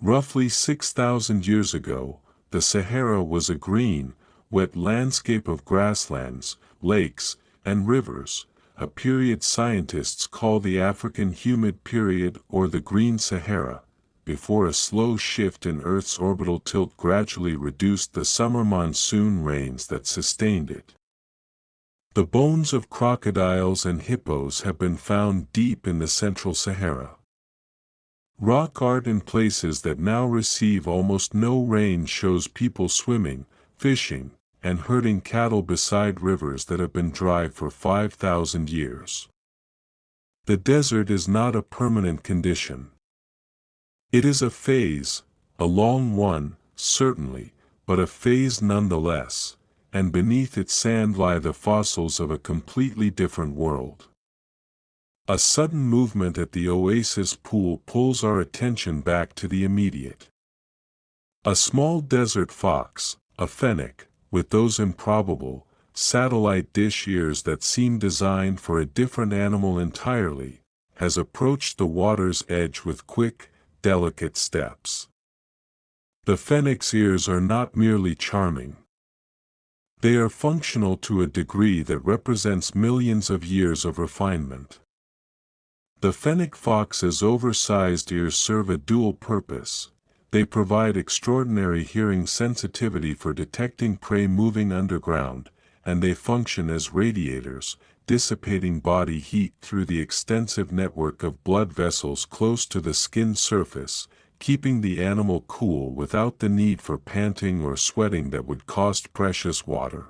Speaker 1: Roughly 6,000 years ago, the Sahara was a green, wet landscape of grasslands, lakes, and rivers, a period scientists call the African humid period or the Green Sahara, before a slow shift in Earth's orbital tilt gradually reduced the summer monsoon rains that sustained it. The bones of crocodiles and hippos have been found deep in the central Sahara. Rock art in places that now receive almost no rain shows people swimming, fishing, and herding cattle beside rivers that have been dry for 5,000 years. The desert is not a permanent condition. It is a phase, a long one, certainly, but a phase nonetheless, and beneath its sand lie the fossils of a completely different world. A sudden movement at the Oasis pool pulls our attention back to the immediate. A small desert fox, a fennec, with those improbable, satellite dish ears that seem designed for a different animal entirely, has approached the water's edge with quick, delicate steps. The fennec's ears are not merely charming. They are functional to a degree that represents millions of years of refinement. The fennec fox's oversized ears serve a dual purpose. They provide extraordinary hearing sensitivity for detecting prey moving underground, and they function as radiators, dissipating body heat through the extensive network of blood vessels close to the skin surface, keeping the animal cool without the need for panting or sweating that would cost precious water.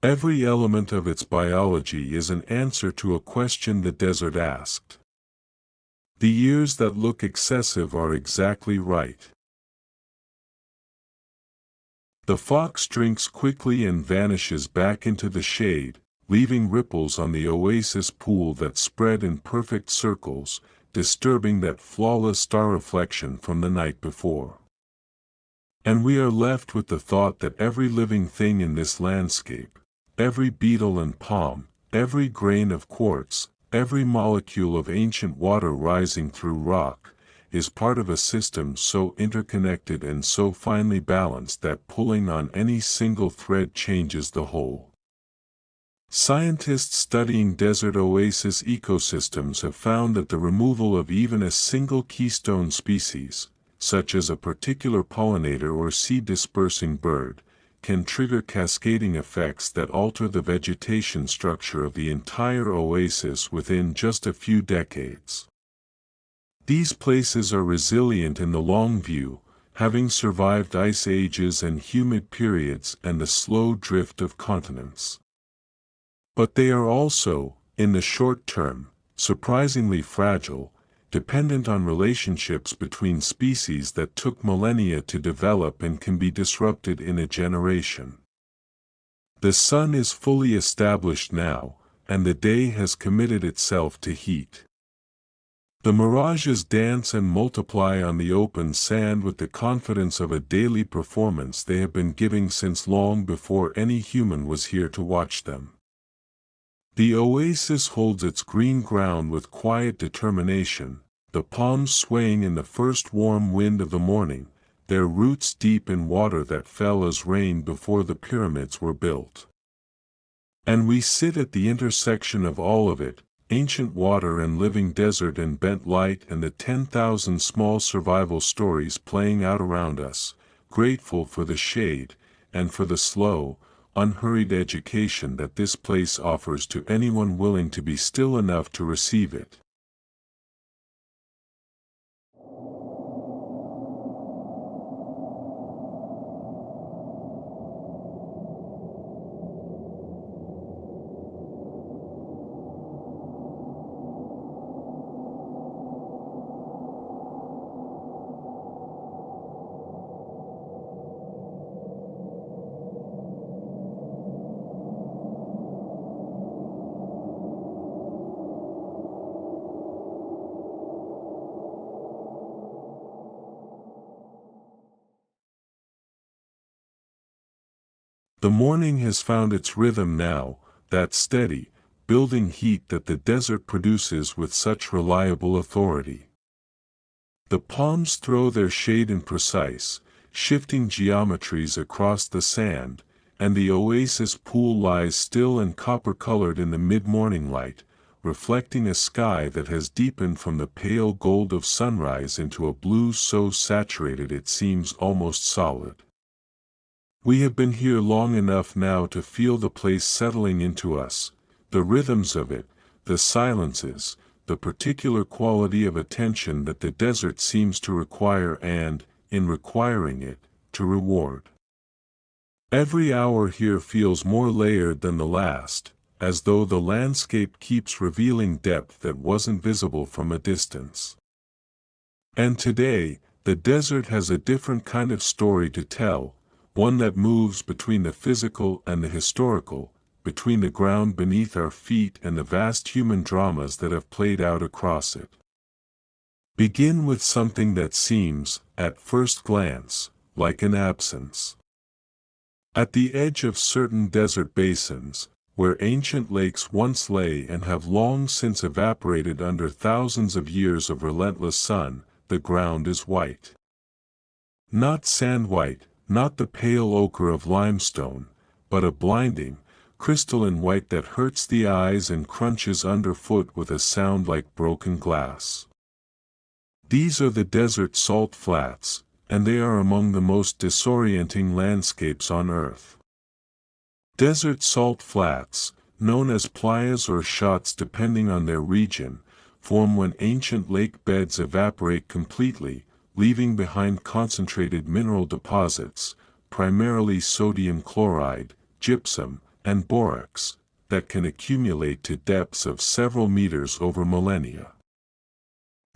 Speaker 1: Every element of its biology is an answer to a question the desert asked. The ears that look excessive are exactly right. The fox drinks quickly and vanishes back into the shade, leaving ripples on the oasis pool that spread in perfect circles, disturbing that flawless star reflection from the night before. And we are left with the thought that every living thing in this landscape, every beetle and palm, every grain of quartz, every molecule of ancient water rising through rock, is part of a system so interconnected and so finely balanced that pulling on any single thread changes the whole. Scientists studying desert oasis ecosystems have found that the removal of even a single keystone species, such as a particular pollinator or seed-dispersing bird, can trigger cascading effects that alter the vegetation structure of the entire oasis within just a few decades. These places are resilient in the long view, having survived ice ages and humid periods and the slow drift of continents. But they are also, in the short term, surprisingly fragile, dependent on relationships between species that took millennia to develop and can be disrupted in a generation. The sun is fully established now, and the day has committed itself to heat. The mirages dance and multiply on the open sand with the confidence of a daily performance they have been giving since long before any human was here to watch them. The oasis holds its green ground with quiet determination, the palms swaying in the first warm wind of the morning, their roots deep in water that fell as rain before the pyramids were built. And we sit at the intersection of all of it, ancient water and living desert and bent light and the 10,000 small survival stories playing out around us, grateful for the shade, and for the slow, unhurried education that this place offers to anyone willing to be still enough to receive it. The morning has found its rhythm now, that steady, building heat that the desert produces with such reliable authority. The palms throw their shade in precise, shifting geometries across the sand, and the oasis pool lies still and copper-colored in the mid-morning light, reflecting a sky that has deepened from the pale gold of sunrise into a blue so saturated it seems almost solid. We have been here long enough now to feel the place settling into us, the rhythms of it, the silences, the particular quality of attention that the desert seems to require and, in requiring it, to reward. Every hour here feels more layered than the last, as though the landscape keeps revealing depth that wasn't visible from a distance. And today, the desert has a different kind of story to tell, one that moves between the physical and the historical, between the ground beneath our feet and the vast human dramas that have played out across it. Begin with something that seems, at first glance, like an absence. At the edge of certain desert basins, where ancient lakes once lay and have long since evaporated under thousands of years of relentless sun, the ground is white. Not sand white, not the pale ochre of limestone, but a blinding, crystalline white that hurts the eyes and crunches underfoot with a sound like broken glass. These are the desert salt flats, and they are among the most disorienting landscapes on Earth. Desert salt flats, known as playas or shots depending on their region, form when ancient lake beds evaporate completely, leaving behind concentrated mineral deposits, primarily sodium chloride, gypsum, and borax, that can accumulate to depths of several meters over millennia.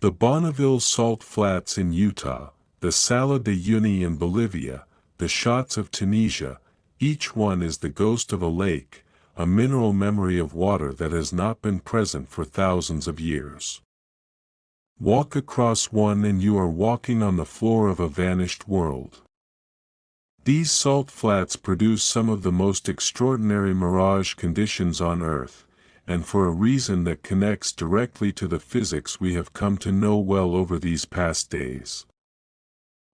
Speaker 1: The Bonneville Salt Flats in Utah, the Sala de Uyuni in Bolivia, the Shots of Tunisia, each one is the ghost of a lake, a mineral memory of water that has not been present for thousands of years. Walk across one and you are walking on the floor of a vanished world. These salt flats produce some of the most extraordinary mirage conditions on Earth, and for a reason that connects directly to the physics we have come to know well over these past days.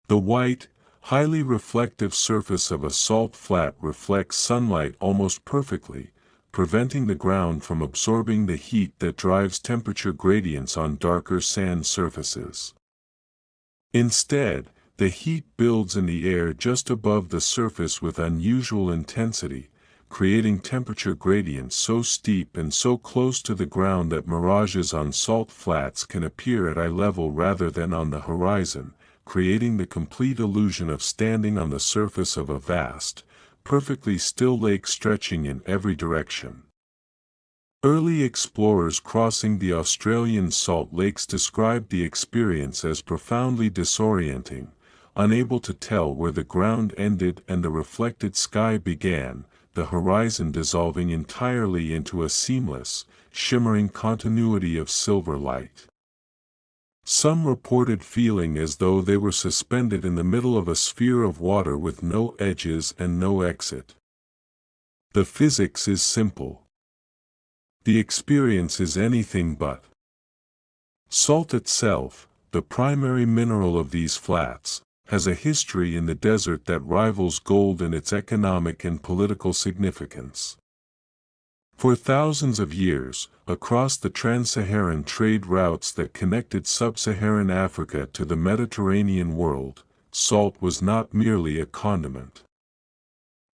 Speaker 1: The white, highly reflective surface of a salt flat reflects sunlight almost perfectly, preventing the ground from absorbing the heat that drives temperature gradients on darker sand surfaces. Instead, the heat builds in the air just above the surface with unusual intensity, creating temperature gradients so steep and so close to the ground that mirages on salt flats can appear at eye level rather than on the horizon, creating the complete illusion of standing on the surface of a vast, perfectly still lake stretching in every direction. Early explorers crossing the Australian Salt Lakes described the experience as profoundly disorienting, unable to tell where the ground ended and the reflected sky began, the horizon dissolving entirely into a seamless, shimmering continuity of silver light. Some reported feeling as though they were suspended in the middle of a sphere of water with no edges and no exit. The physics is simple. The experience is anything but. Salt itself, the primary mineral of these flats, has a history in the desert that rivals gold in its economic and political significance. For thousands of years, across the trans-Saharan trade routes that connected sub-Saharan Africa to the Mediterranean world, salt was not merely a condiment.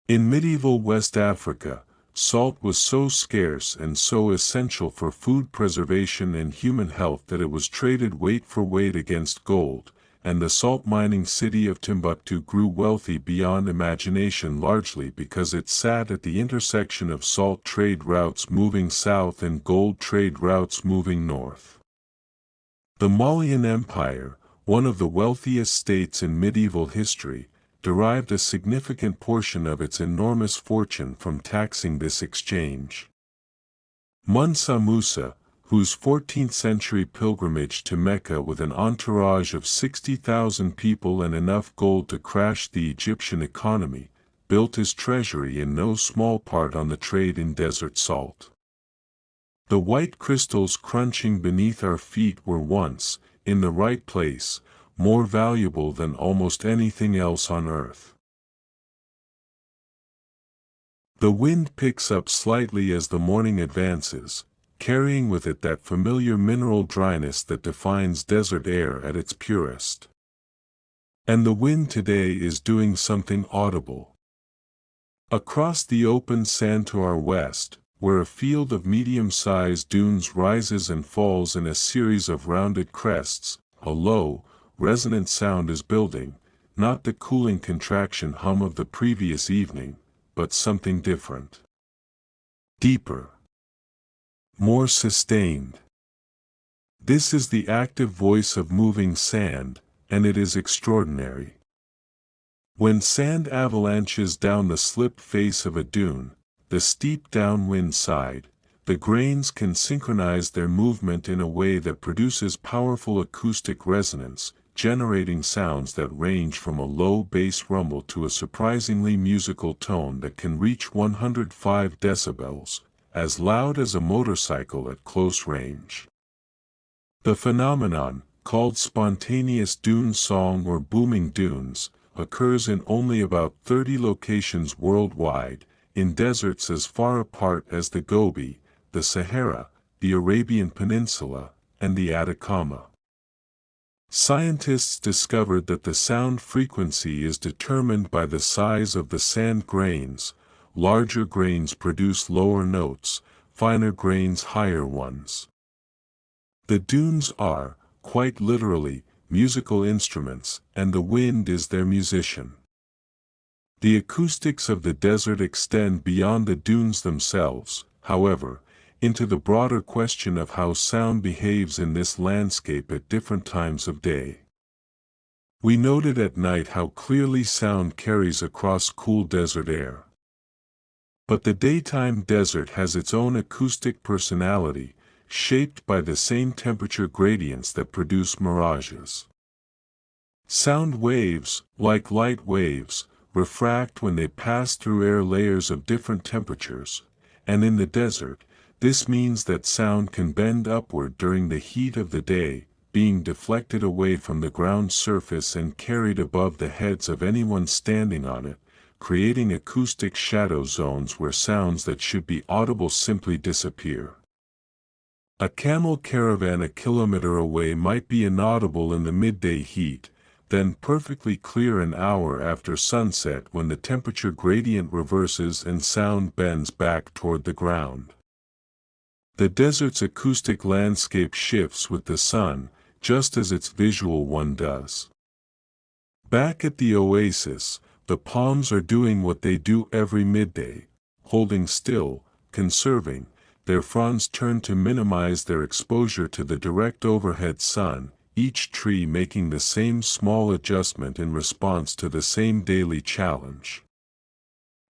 Speaker 1: In medieval West Africa, salt was so scarce and so essential for food preservation and human health that it was traded weight for weight against gold, and the salt mining city of Timbuktu grew wealthy beyond imagination largely because it sat at the intersection of salt trade routes moving south and gold trade routes moving north. The Malian Empire, one of the wealthiest states in medieval history, derived a significant portion of its enormous fortune from taxing this exchange. Mansa Musa, whose 14th-century pilgrimage to Mecca with an entourage of 60,000 people and enough gold to crash the Egyptian economy, built his treasury in no small part on the trade in desert salt. The white crystals crunching beneath our feet were once, in the right place, more valuable than almost anything else on Earth. The wind picks up slightly as the morning advances, carrying with it that familiar mineral dryness that defines desert air at its purest. And the wind today is doing something audible. Across the open sand to our west, where a field of medium-sized dunes rises and falls in a series of rounded crests, a low, resonant sound is building, not the cooling contraction hum of the previous evening, but something different. Deeper. More sustained. This is the active voice of moving sand, and it is extraordinary. When sand avalanches down the slipped face of a dune, the steep downwind side, the grains can synchronize their movement in a way that produces powerful acoustic resonance, generating sounds that range from a low bass rumble to a surprisingly musical tone that can reach 105 decibels, as loud as a motorcycle at close range. The phenomenon, called spontaneous dune song or booming dunes, occurs in only about 30 locations worldwide, in deserts as far apart as the Gobi, the Sahara, the Arabian Peninsula, and the Atacama. Scientists discovered that the sound frequency is determined by the size of the sand grains. Larger grains produce lower notes, finer grains higher ones. The dunes are, quite literally, musical instruments, and the wind is their musician. The acoustics of the desert extend beyond the dunes themselves, however, into the broader question of how sound behaves in this landscape at different times of day. We noted at night how clearly sound carries across cool desert air. But the daytime desert has its own acoustic personality, shaped by the same temperature gradients that produce mirages. Sound waves, like light waves, refract when they pass through air layers of different temperatures, and in the desert, this means that sound can bend upward during the heat of the day, being deflected away from the ground surface and carried above the heads of anyone standing on it, creating acoustic shadow zones where sounds that should be audible simply disappear. A camel caravan a kilometer away might be inaudible in the midday heat, then perfectly clear an hour after sunset when the temperature gradient reverses and sound bends back toward the ground. The desert's acoustic landscape shifts with the sun, just as its visual one does. Back at the oasis, the palms are doing what they do every midday, holding still, conserving, their fronds turned to minimize their exposure to the direct overhead sun, each tree making the same small adjustment in response to the same daily challenge.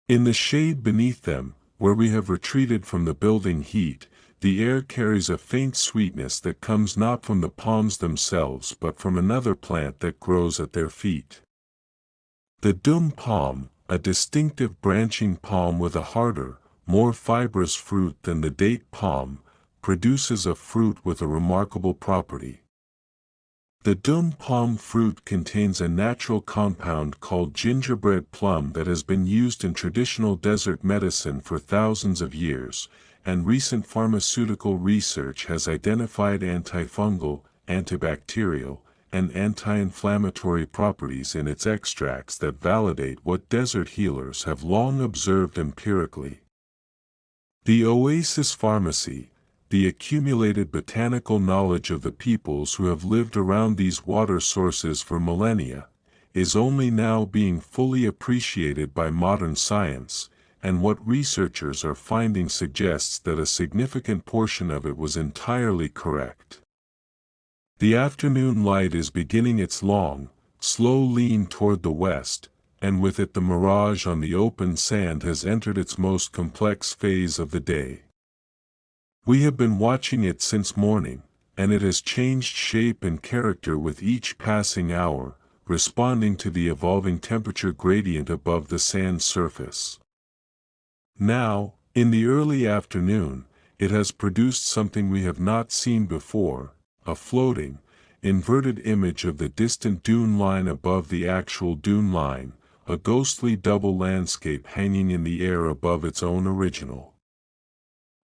Speaker 1: In the shade beneath them, where we have retreated from the building heat, the air carries a faint sweetness that comes not from the palms themselves but from another plant that grows at their feet. The dum palm, a distinctive branching palm with a harder, more fibrous fruit than the date palm, produces a fruit with a remarkable property. The dum palm fruit contains a natural compound called gingerbread plum that has been used in traditional desert medicine for thousands of years, and recent pharmaceutical research has identified antifungal, antibacterial, and anti-inflammatory properties in its extracts that validate what desert healers have long observed empirically. The Oasis Pharmacy, the accumulated botanical knowledge of the peoples who have lived around these water sources for millennia, is only now being fully appreciated by modern science, and what researchers are finding suggests that a significant portion of it was entirely correct. The afternoon light is beginning its long, slow lean toward the west, and with it the mirage on the open sand has entered its most complex phase of the day. We have been watching it since morning, and it has changed shape and character with each passing hour, responding to the evolving temperature gradient above the sand surface. Now, in the early afternoon, it has produced something we have not seen before, a floating, inverted image of the distant dune line above the actual dune line, a ghostly double landscape hanging in the air above its own original.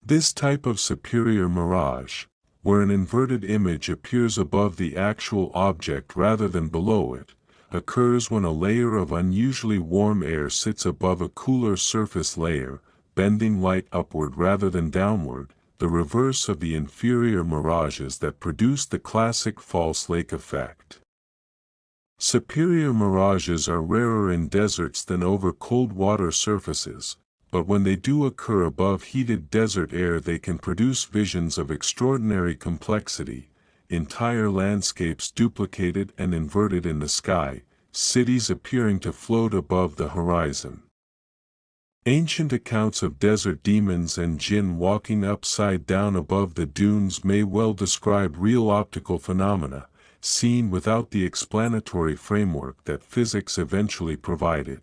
Speaker 1: This type of superior mirage, where an inverted image appears above the actual object rather than below it, occurs when a layer of unusually warm air sits above a cooler surface layer, bending light upward rather than downward, the reverse of the inferior mirages that produce the classic false lake effect. Superior mirages are rarer in deserts than over cold water surfaces, but when they do occur above heated desert air they can produce visions of extraordinary complexity, entire landscapes duplicated and inverted in the sky, cities appearing to float above the horizon. Ancient accounts of desert demons and jinn walking upside down above the dunes may well describe real optical phenomena, seen without the explanatory framework that physics eventually provided.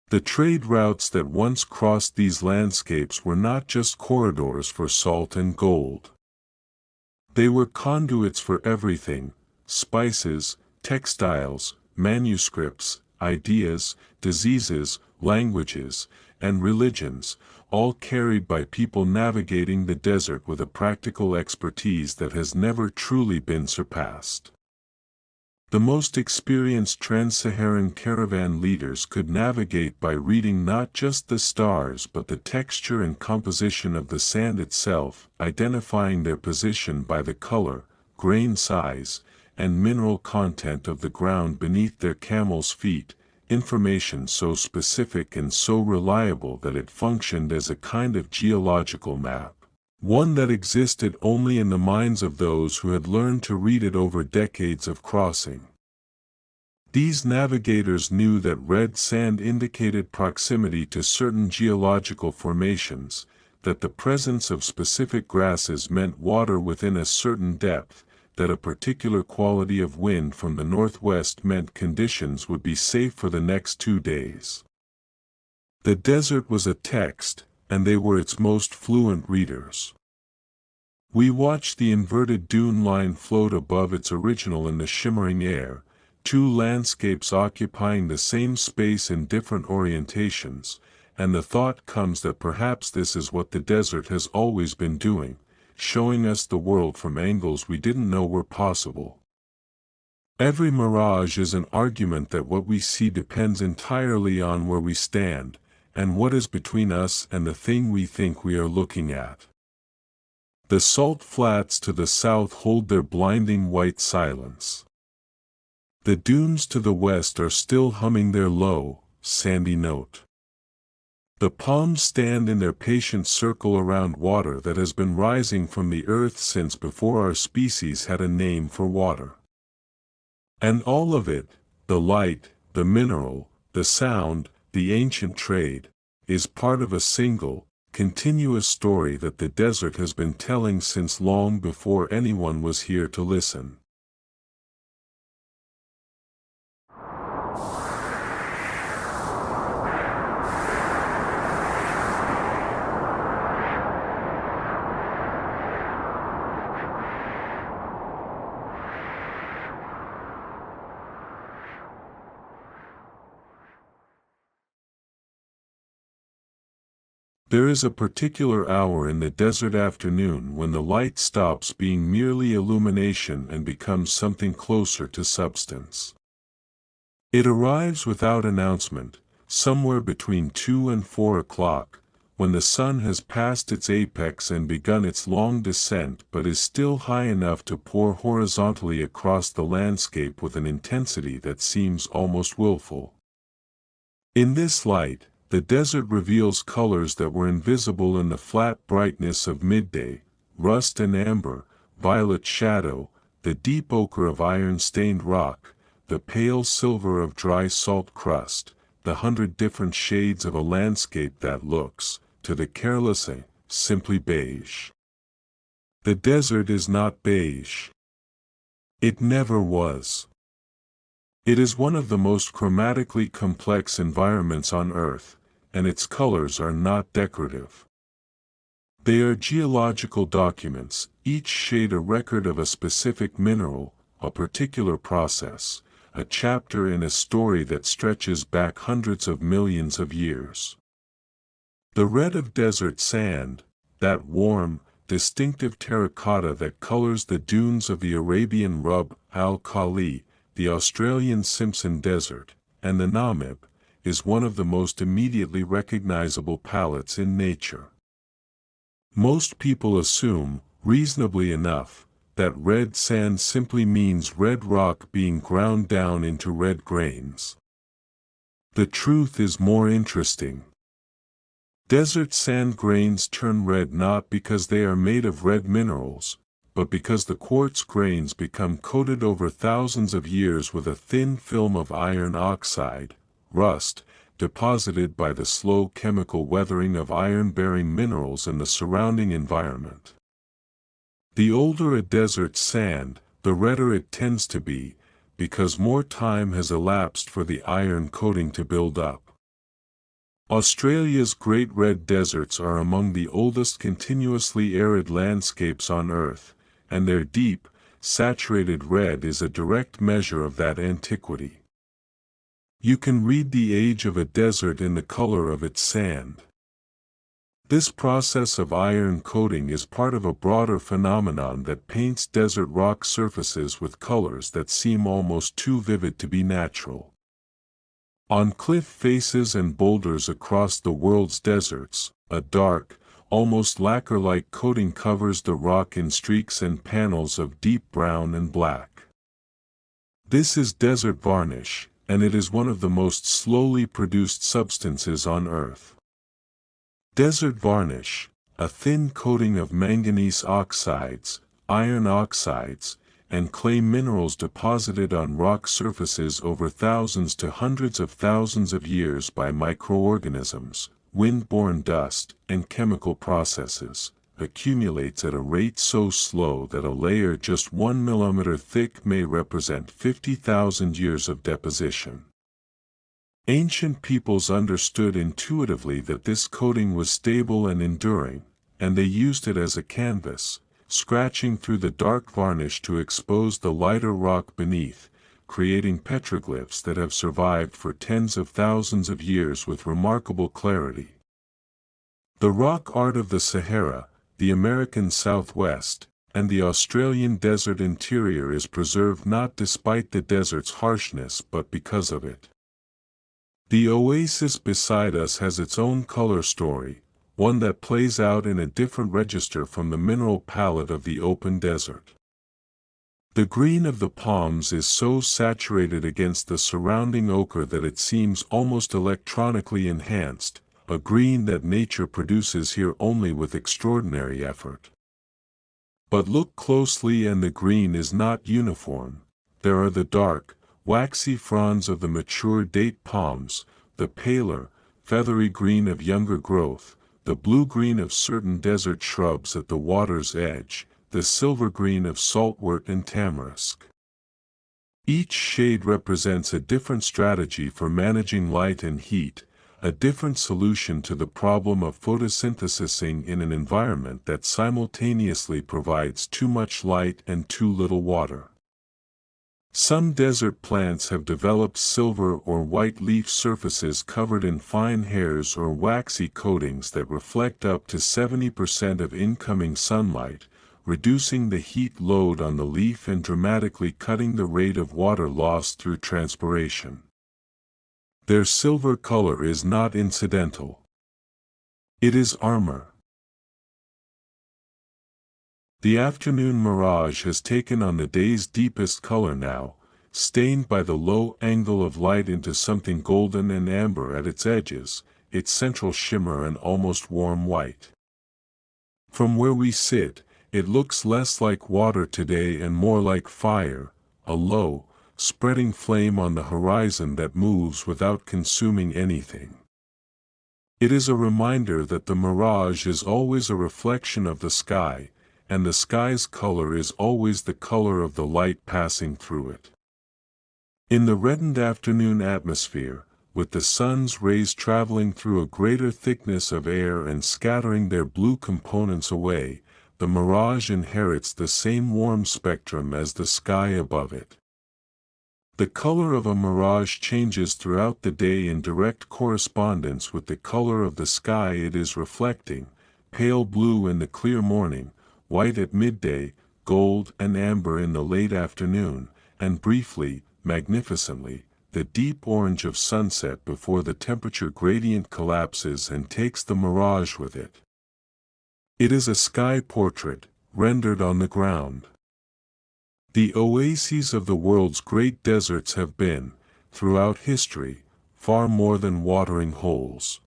Speaker 1: The trade routes that once crossed these landscapes were not just corridors for salt and gold. They were conduits for everything: spices, textiles, manuscripts, ideas, diseases, languages, and religions, all carried by people navigating the desert with a practical expertise that has never truly been surpassed. The most experienced trans-Saharan caravan leaders could navigate by reading not just the stars but the texture and composition of the sand itself, identifying their position by the color, grain size, and mineral content of the ground beneath their camels' feet, information so specific and so reliable that it functioned as a kind of geological map, one that existed only in the minds of those who had learned to read it over decades of crossing. These navigators knew that red sand indicated proximity to certain geological formations, that the presence of specific grasses meant water within a certain depth, that a particular quality of wind from the northwest meant conditions would be safe for the next 2 days. The desert was a text, and they were its most fluent readers. We watched the inverted dune line float above its original in the shimmering air, 2 landscapes occupying the same space in different orientations, and the thought comes that perhaps this is what the desert has always been doing, showing us the world from angles we didn't know were possible. Every mirage is an argument that what we see depends entirely on where we stand, and what is between us and the thing we think we are looking at. The salt flats to the south hold their blinding white silence. The dunes to the west are still humming their low, sandy note. The palms stand in their patient circle around water that has been rising from the earth since before our species had a name for water. And all of it, the light, the mineral, the sound, the ancient trade, is part of a single, continuous story that the desert has been telling since long before anyone was here to listen. There is a particular hour in the desert afternoon when the light stops being merely illumination and becomes something closer to substance. It arrives without announcement, somewhere between 2 and 4 o'clock, when the sun has passed its apex and begun its long descent but is still high enough to pour horizontally across the landscape with an intensity that seems almost willful. In this light, the desert reveals colors that were invisible in the flat brightness of midday: rust and amber, violet shadow, the deep ochre of iron-stained rock, the pale silver of dry salt crust, the 100 different shades of a landscape that looks, to the careless, simply beige. The desert is not beige. It never was. It is one of the most chromatically complex environments on Earth, and its colors are not decorative. They are geological documents, each shade a record of a specific mineral, a particular process, a chapter in a story that stretches back hundreds of millions of years. The red of desert sand, that warm, distinctive terracotta that colors the dunes of the Arabian Rub al-Khali, the Australian Simpson Desert, and the Namib, is one of the most immediately recognizable palettes in nature. Most people assume, reasonably enough, that red sand simply means red rock being ground down into red grains. The truth is more interesting. Desert sand grains turn red not because they are made of red minerals, but because the quartz grains become coated over thousands of years with a thin film of iron oxide, rust, deposited by the slow chemical weathering of iron-bearing minerals in the surrounding environment. The older a desert sand, the redder it tends to be, because more time has elapsed for the iron coating to build up. Australia's Great Red Deserts are among the oldest continuously arid landscapes on Earth, and their deep, saturated red is a direct measure of that antiquity. You can read the age of a desert in the color of its sand. This process of iron coating is part of a broader phenomenon that paints desert rock surfaces with colors that seem almost too vivid to be natural. On cliff faces and boulders across the world's deserts, a dark, almost lacquer-like coating covers the rock in streaks and panels of deep brown and black. This is desert varnish, and it is one of the most slowly produced substances on Earth. Desert varnish, a thin coating of manganese oxides, iron oxides, and clay minerals deposited on rock surfaces over thousands to hundreds of thousands of years by microorganisms, wind-borne dust, and chemical processes, accumulates at a rate so slow that a layer just 1 millimeter thick may represent 50,000 years of deposition. Ancient peoples understood intuitively that this coating was stable and enduring, and they used it as a canvas, scratching through the dark varnish to expose the lighter rock beneath, creating petroglyphs that have survived for tens of thousands of years with remarkable clarity. The rock art of the Sahara, the American Southwest, and the Australian desert interior is preserved not despite the desert's harshness but because of it. The oasis beside us has its own color story, one that plays out in a different register from the mineral palette of the open desert. The green of the palms is so saturated against the surrounding ochre that it seems almost electronically enhanced, a green that nature produces here only with extraordinary effort. But look closely and the green is not uniform. There are the dark, waxy fronds of the mature date palms, the paler, feathery green of younger growth, the blue-green of certain desert shrubs at the water's edge, the silver-green of saltwort and tamarisk. Each shade represents a different strategy for managing light and heat, a different solution to the problem of photosynthesizing in an environment that simultaneously provides too much light and too little water. Some desert plants have developed silver or white leaf surfaces covered in fine hairs or waxy coatings that reflect up to 70% of incoming sunlight, reducing the heat load on the leaf and dramatically cutting the rate of water loss through transpiration. Their silver color is not incidental. It is armor. The afternoon mirage has taken on the day's deepest color now, stained by the low angle of light into something golden and amber at its edges, its central shimmer an almost warm white. From where we sit, it looks less like water today and more like fire, a low, spreading flame on the horizon that moves without consuming anything. It is a reminder that the mirage is always a reflection of the sky, and the sky's color is always the color of the light passing through it. In the reddened afternoon atmosphere, with the sun's rays traveling through a greater thickness of air and scattering their blue components away, the mirage inherits the same warm spectrum as the sky above it. The color of a mirage changes throughout the day in direct correspondence with the color of the sky it is reflecting, pale blue in the clear morning, white at midday, gold and amber in the late afternoon, and briefly, magnificently, the deep orange of sunset before the temperature gradient collapses and takes the mirage with it. It is a sky portrait, rendered on the ground. The oases of the world's great deserts have been, throughout history, far more than watering holes.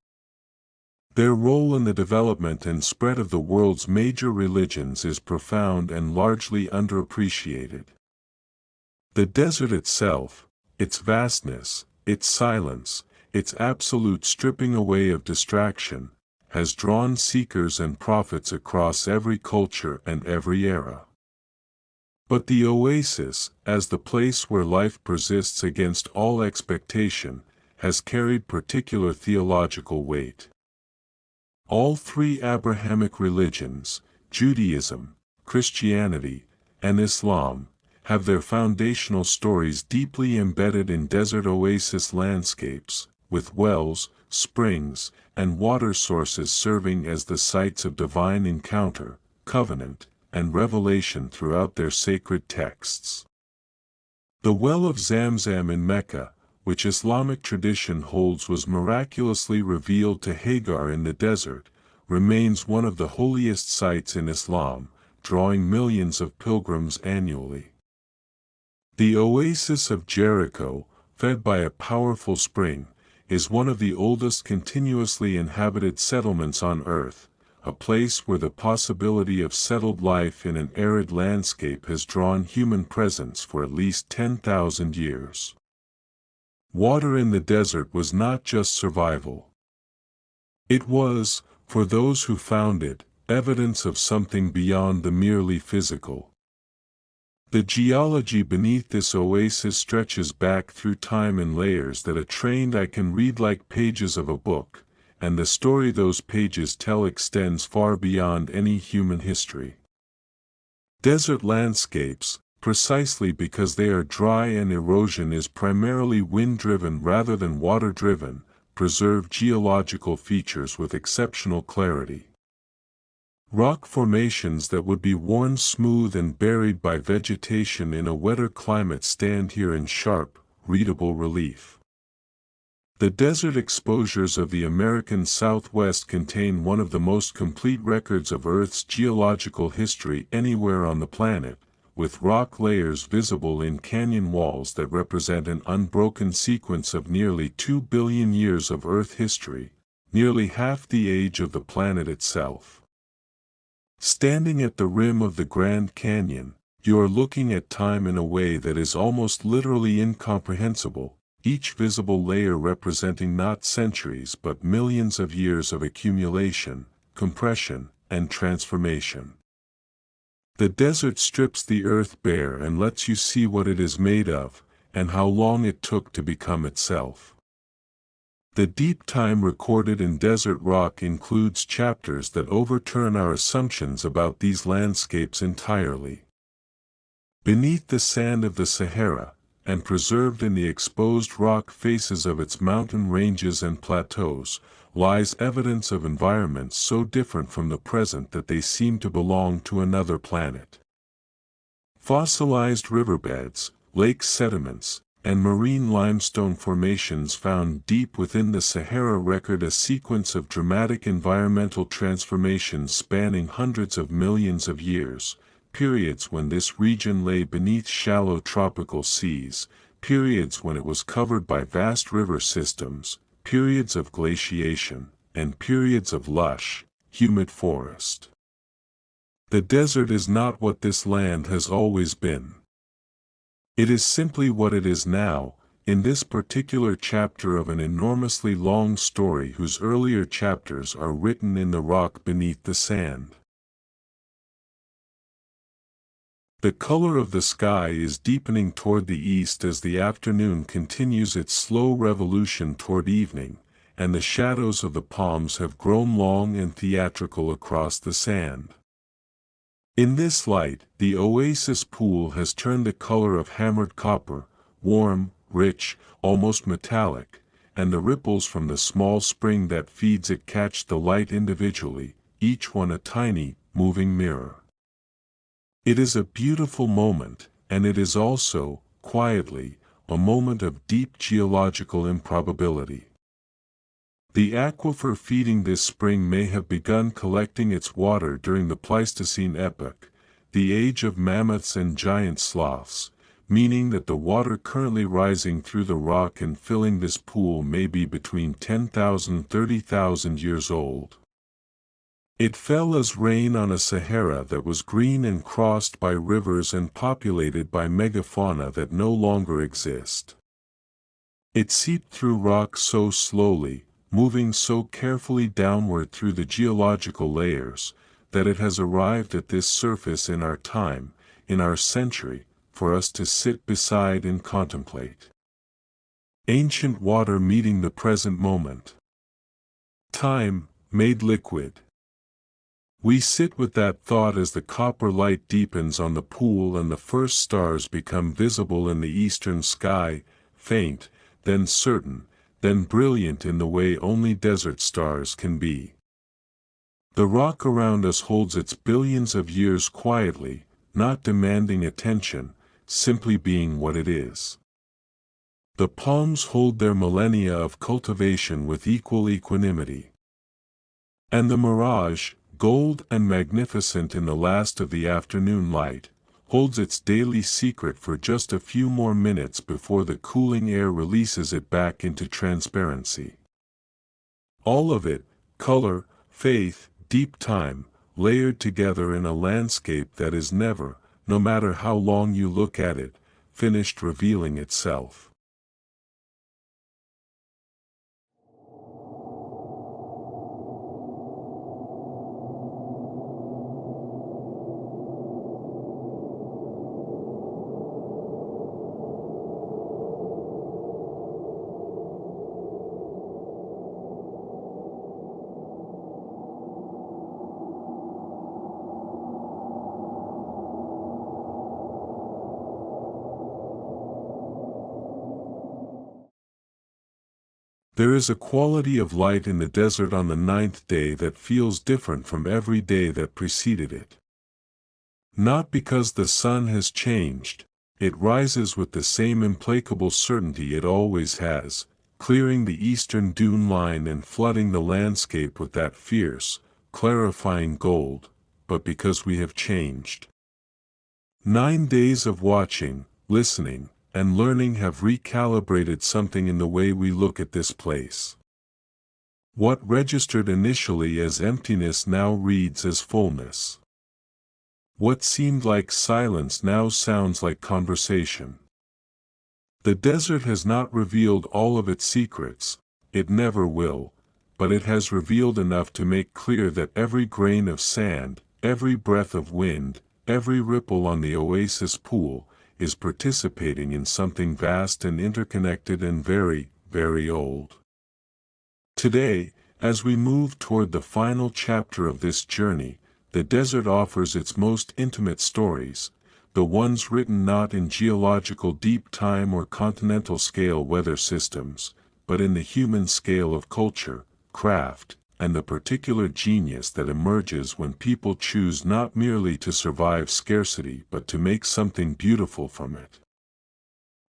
Speaker 1: Their role in the development and spread of the world's major religions is profound and largely underappreciated. The desert itself, its vastness, its silence, its absolute stripping away of distraction, has drawn seekers and prophets across every culture and every era. But the oasis, as the place where life persists against all expectation, has carried particular theological weight. All three Abrahamic religions, Judaism, Christianity, and Islam, have their foundational stories deeply embedded in desert oasis landscapes, with wells, springs, and water sources serving as the sites of divine encounter, covenant, and revelation throughout their sacred texts. The well of Zamzam in Mecca, which Islamic tradition holds was miraculously revealed to Hagar in the desert, remains one of the holiest sites in Islam, drawing millions of pilgrims annually. The Oasis of Jericho, fed by a powerful spring, is one of the oldest continuously inhabited settlements on earth, a place where the possibility of settled life in an arid landscape has drawn human presence for at least 10,000 years. Water in the desert was not just survival. It was, for those who found it, evidence of something beyond the merely physical. The geology beneath this oasis stretches back through time in layers that a trained eye can read like pages of a book, and the story those pages tell extends far beyond any human history. Desert landscapes, precisely because they are dry and erosion is primarily wind-driven rather than water-driven, preserve geological features with exceptional clarity. Rock formations that would be worn smooth and buried by vegetation in a wetter climate stand here in sharp, readable relief. The desert exposures of the American Southwest contain one of the most complete records of Earth's geological history anywhere on the planet, with rock layers visible in canyon walls that represent an unbroken sequence of nearly 2 billion years of Earth history, nearly half the age of the planet itself. Standing at the rim of the Grand Canyon, you are looking at time in a way that is almost literally incomprehensible, each visible layer representing not centuries but millions of years of accumulation, compression, and transformation. The desert strips the earth bare and lets you see what it is made of, and how long it took to become itself. The deep time recorded in desert rock includes chapters that overturn our assumptions about these landscapes entirely. Beneath the sand of the Sahara, and preserved in the exposed rock faces of its mountain ranges and plateaus, lies evidence of environments so different from the present that they seem to belong to another planet. Fossilized riverbeds, lake sediments, and marine limestone formations found deep within the Sahara record a sequence of dramatic environmental transformations spanning hundreds of millions of years, periods when this region lay beneath shallow tropical seas, periods when it was covered by vast river systems, periods of glaciation, and periods of lush, humid forest. The desert is not what this land has always been. It is simply what it is now, in this particular chapter of an enormously long story whose earlier chapters are written in the rock beneath the sand. The color of the sky is deepening toward the east as the afternoon continues its slow revolution toward evening, and the shadows of the palms have grown long and theatrical across the sand. In this light, the oasis pool has turned the color of hammered copper, warm, rich, almost metallic, and the ripples from the small spring that feeds it catch the light individually, each one a tiny, moving mirror. It is a beautiful moment, and it is also, quietly, a moment of deep geological improbability. The aquifer feeding this spring may have begun collecting its water during the Pleistocene epoch, the age of mammoths and giant sloths, meaning that the water currently rising through the rock and filling this pool may be between 10,000 and 30,000 years old. It fell as rain on a Sahara that was green and crossed by rivers and populated by megafauna that no longer exist. It seeped through rock so slowly, moving so carefully downward through the geological layers, that it has arrived at this surface in our time, in our century, for us to sit beside and contemplate. Ancient water meeting the present moment. Time, made liquid. We sit with that thought as the copper light deepens on the pool and the first stars become visible in the eastern sky, faint, then certain, then brilliant in the way only desert stars can be. The rock around us holds its billions of years quietly, not demanding attention, simply being what it is. The palms hold their millennia of cultivation with equal equanimity. And the mirage, gold and magnificent in the last of the afternoon light, holds its daily secret for just a few more minutes before the cooling air releases it back into transparency. All of it, color, faith, deep time, layered together in a landscape that is never, no matter how long you look at it, finished revealing itself. There is a quality of light in the desert on the ninth day that feels different from every day that preceded it. Not because the sun has changed, it rises with the same implacable certainty it always has, clearing the eastern dune line and flooding the landscape with that fierce, clarifying gold, but because we have changed. 9 days of watching, listening, and learning have recalibrated something in the way we look at this place. What registered initially as emptiness now reads as fullness. What seemed like silence now sounds like conversation. The desert has not revealed all of its secrets, it never will, but it has revealed enough to make clear that every grain of sand, every breath of wind, every ripple on the Oasis pool, is participating in something vast and interconnected and very, very old. Today, as we move toward the final chapter of this journey, the desert offers its most intimate stories, the ones written not in geological deep time or continental scale weather systems, but in the human scale of culture, craft, and the particular genius that emerges when people choose not merely to survive scarcity but to make something beautiful from it.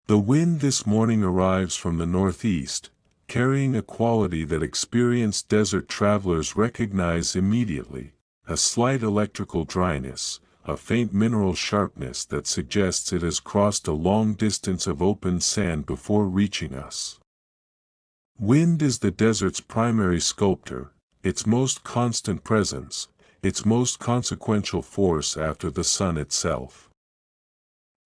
Speaker 1: The wind this morning arrives from the northeast, carrying a quality that experienced desert travelers recognize immediately, a slight electrical dryness, a faint mineral sharpness that suggests it has crossed a long distance of open sand before reaching us. Wind is the desert's primary sculptor, its most constant presence, its most consequential force after the sun itself.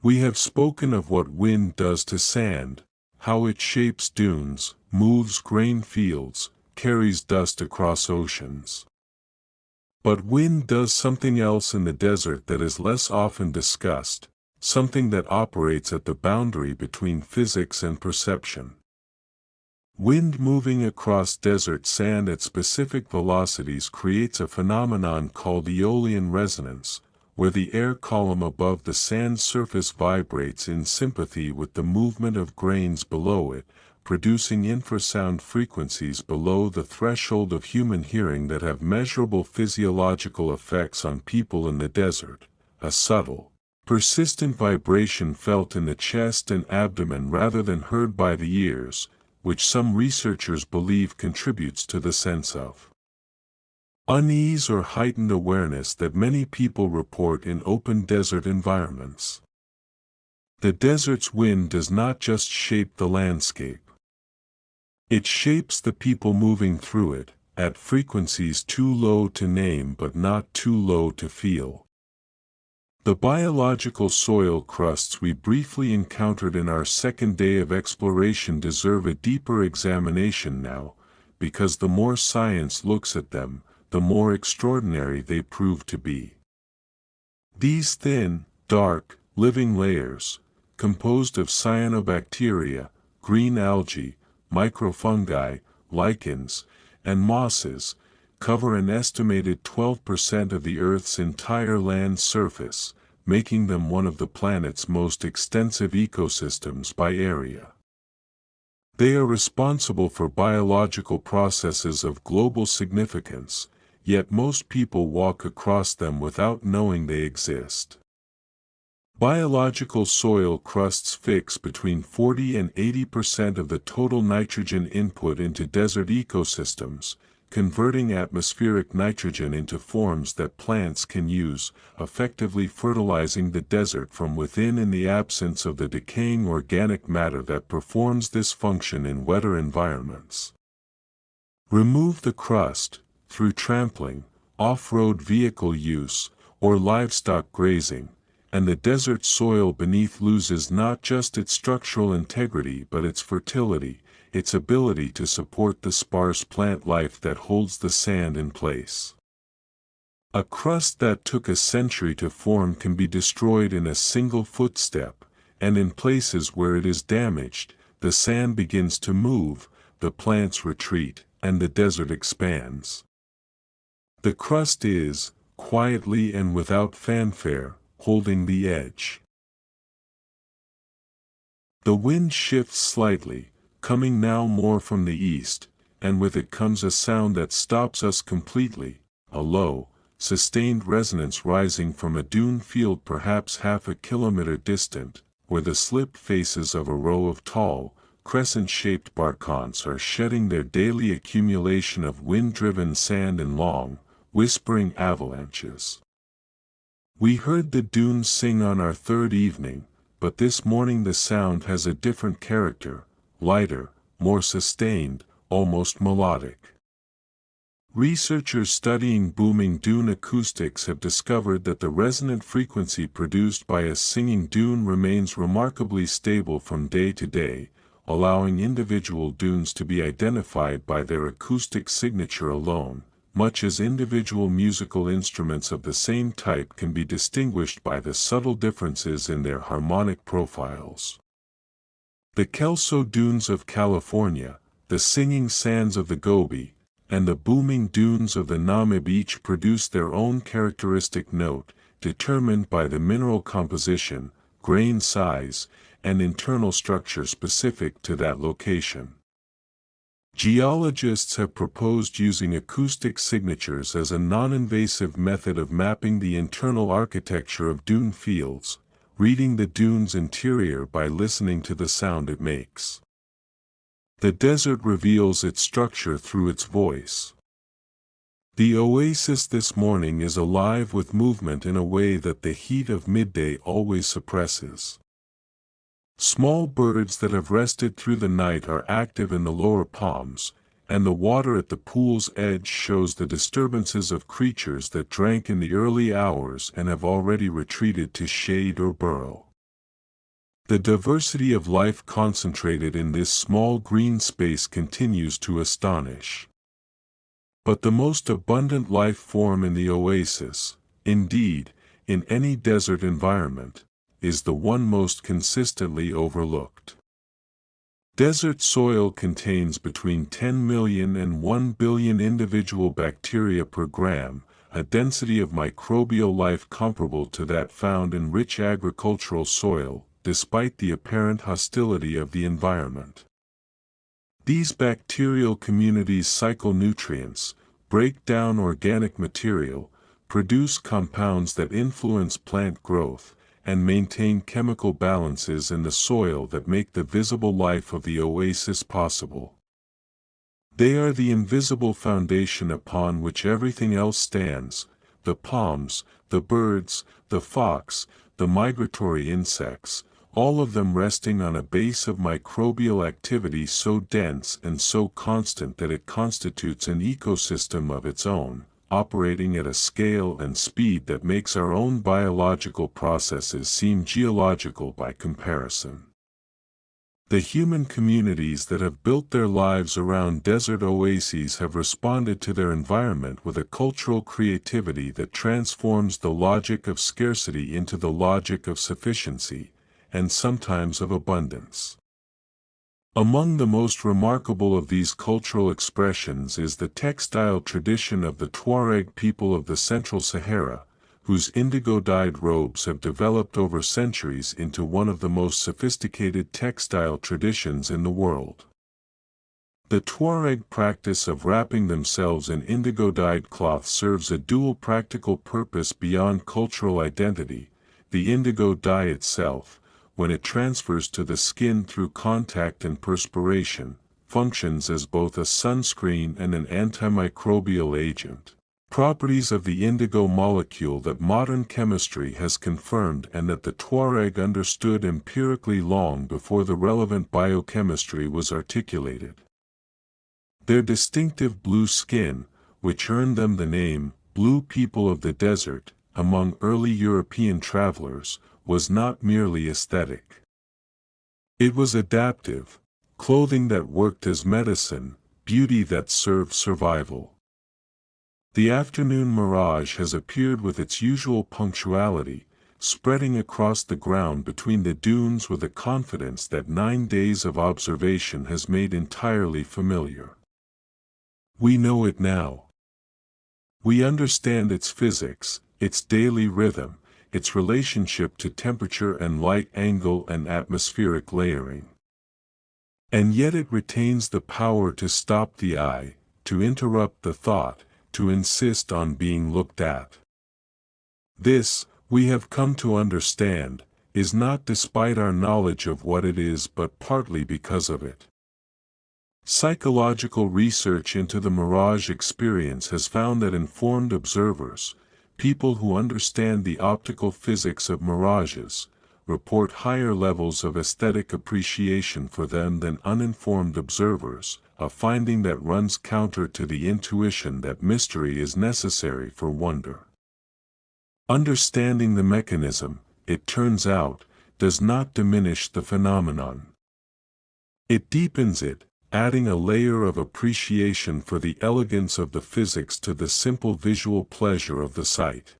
Speaker 1: We have spoken of what wind does to sand, how it shapes dunes, moves grain fields, carries dust across oceans. But wind does something else in the desert that is less often discussed, something that operates at the boundary between physics and perception. Wind moving across desert sand at specific velocities creates a phenomenon called aeolian resonance, where the air column above the sand surface vibrates in sympathy with the movement of grains below it, producing infrasound frequencies below the threshold of human hearing that have measurable physiological effects on people in the desert, a subtle, persistent vibration felt in the chest and abdomen rather than heard by the ears, which some researchers believe contributes to the sense of unease or heightened awareness that many people report in open desert environments. The desert's wind does not just shape the landscape. It shapes the people moving through it, at frequencies too low to name but not too low to feel. The biological soil crusts we briefly encountered in our second day of exploration deserve a deeper examination now, because the more science looks at them, the more extraordinary they prove to be. These thin, dark, living layers, composed of cyanobacteria, green algae, microfungi, lichens, and mosses, cover an estimated 12% of the Earth's entire land surface, making them one of the planet's most extensive ecosystems by area. They are responsible for biological processes of global significance, yet most people walk across them without knowing they exist. Biological soil crusts fix between 40 and 80% of the total nitrogen input into desert ecosystems, converting atmospheric nitrogen into forms that plants can use, effectively fertilizing the desert from within in the absence of the decaying organic matter that performs this function in wetter environments. Remove the crust, through trampling, off-road vehicle use, or livestock grazing, and the desert soil beneath loses not just its structural integrity but its fertility, its ability to support the sparse plant life that holds the sand in place. A crust that took a century to form can be destroyed in a single footstep, and in places where it is damaged, the sand begins to move, the plants retreat, and the desert expands. The crust is, quietly and without fanfare, holding the edge. The wind shifts slightly, coming now more from the east, and with it comes a sound that stops us completely, a low, sustained resonance rising from a dune field perhaps half a kilometer distant, where the slipped faces of a row of tall, crescent-shaped barcons are shedding their daily accumulation of wind-driven sand in long, whispering avalanches. We heard the dunes sing on our third evening, but this morning the sound has a different character, lighter, more sustained, almost melodic. Researchers studying booming dune acoustics have discovered that the resonant frequency produced by a singing dune remains remarkably stable from day to day, allowing individual dunes to be identified by their acoustic signature alone, much as individual musical instruments of the same type can be distinguished by the subtle differences in their harmonic profiles. The Kelso Dunes of California, the singing sands of the Gobi, and the booming dunes of the Namib each produce their own characteristic note, determined by the mineral composition, grain size, and internal structure specific to that location. Geologists have proposed using acoustic signatures as a non-invasive method of mapping the internal architecture of dune fields, reading the dune's interior by listening to the sound it makes. The desert reveals its structure through its voice. The oasis this morning is alive with movement in a way that the heat of midday always suppresses. Small birds that have rested through the night are active in the lower palms, and the water at the pool's edge shows the disturbances of creatures that drank in the early hours and have already retreated to shade or burrow. The diversity of life concentrated in this small green space continues to astonish. But the most abundant life form in the oasis, indeed, in any desert environment, is the one most consistently overlooked. Desert soil contains between 10 million and 1 billion individual bacteria per gram, a density of microbial life comparable to that found in rich agricultural soil, despite the apparent hostility of the environment. These bacterial communities cycle nutrients, break down organic material, produce compounds that influence plant growth, and maintain chemical balances in the soil that make the visible life of the oasis possible. They are the invisible foundation upon which everything else stands: the palms, the birds, the fox, the migratory insects, all of them resting on a base of microbial activity so dense and so constant that it constitutes an ecosystem of its own, operating at a scale and speed that makes our own biological processes seem geological by comparison. The human communities that have built their lives around desert oases have responded to their environment with a cultural creativity that transforms the logic of scarcity into the logic of sufficiency, and sometimes of abundance. Among the most remarkable of these cultural expressions is the textile tradition of the Tuareg people of the Central Sahara, whose indigo-dyed robes have developed over centuries into one of the most sophisticated textile traditions in the world. The Tuareg practice of wrapping themselves in indigo-dyed cloth serves a dual practical purpose beyond cultural identity. The indigo dye itself, when it transfers to the skin through contact and perspiration, functions as both a sunscreen and an antimicrobial agent. Properties of the indigo molecule that modern chemistry has confirmed and that the Tuareg understood empirically long before the relevant biochemistry was articulated. Their distinctive blue skin, which earned them the name, "Blue People of the Desert," among early European travelers, was not merely aesthetic. It was adaptive, clothing that worked as medicine, beauty that served survival. The afternoon mirage has appeared with its usual punctuality, spreading across the ground between the dunes with a confidence that 9 days of observation has made entirely familiar. We know it now. We understand its physics, its daily rhythm, its relationship to temperature and light angle and atmospheric layering. And yet it retains the power to stop the eye, to interrupt the thought, to insist on being looked at. This, we have come to understand, is not despite our knowledge of what it is but partly because of it. Psychological research into the mirage experience has found that informed observers, people who understand the optical physics of mirages, report higher levels of aesthetic appreciation for them than uninformed observers, a finding that runs counter to the intuition that mystery is necessary for wonder. Understanding the mechanism, it turns out, does not diminish the phenomenon. It deepens it, adding a layer of appreciation for the elegance of the physics to the simple visual pleasure of the sight.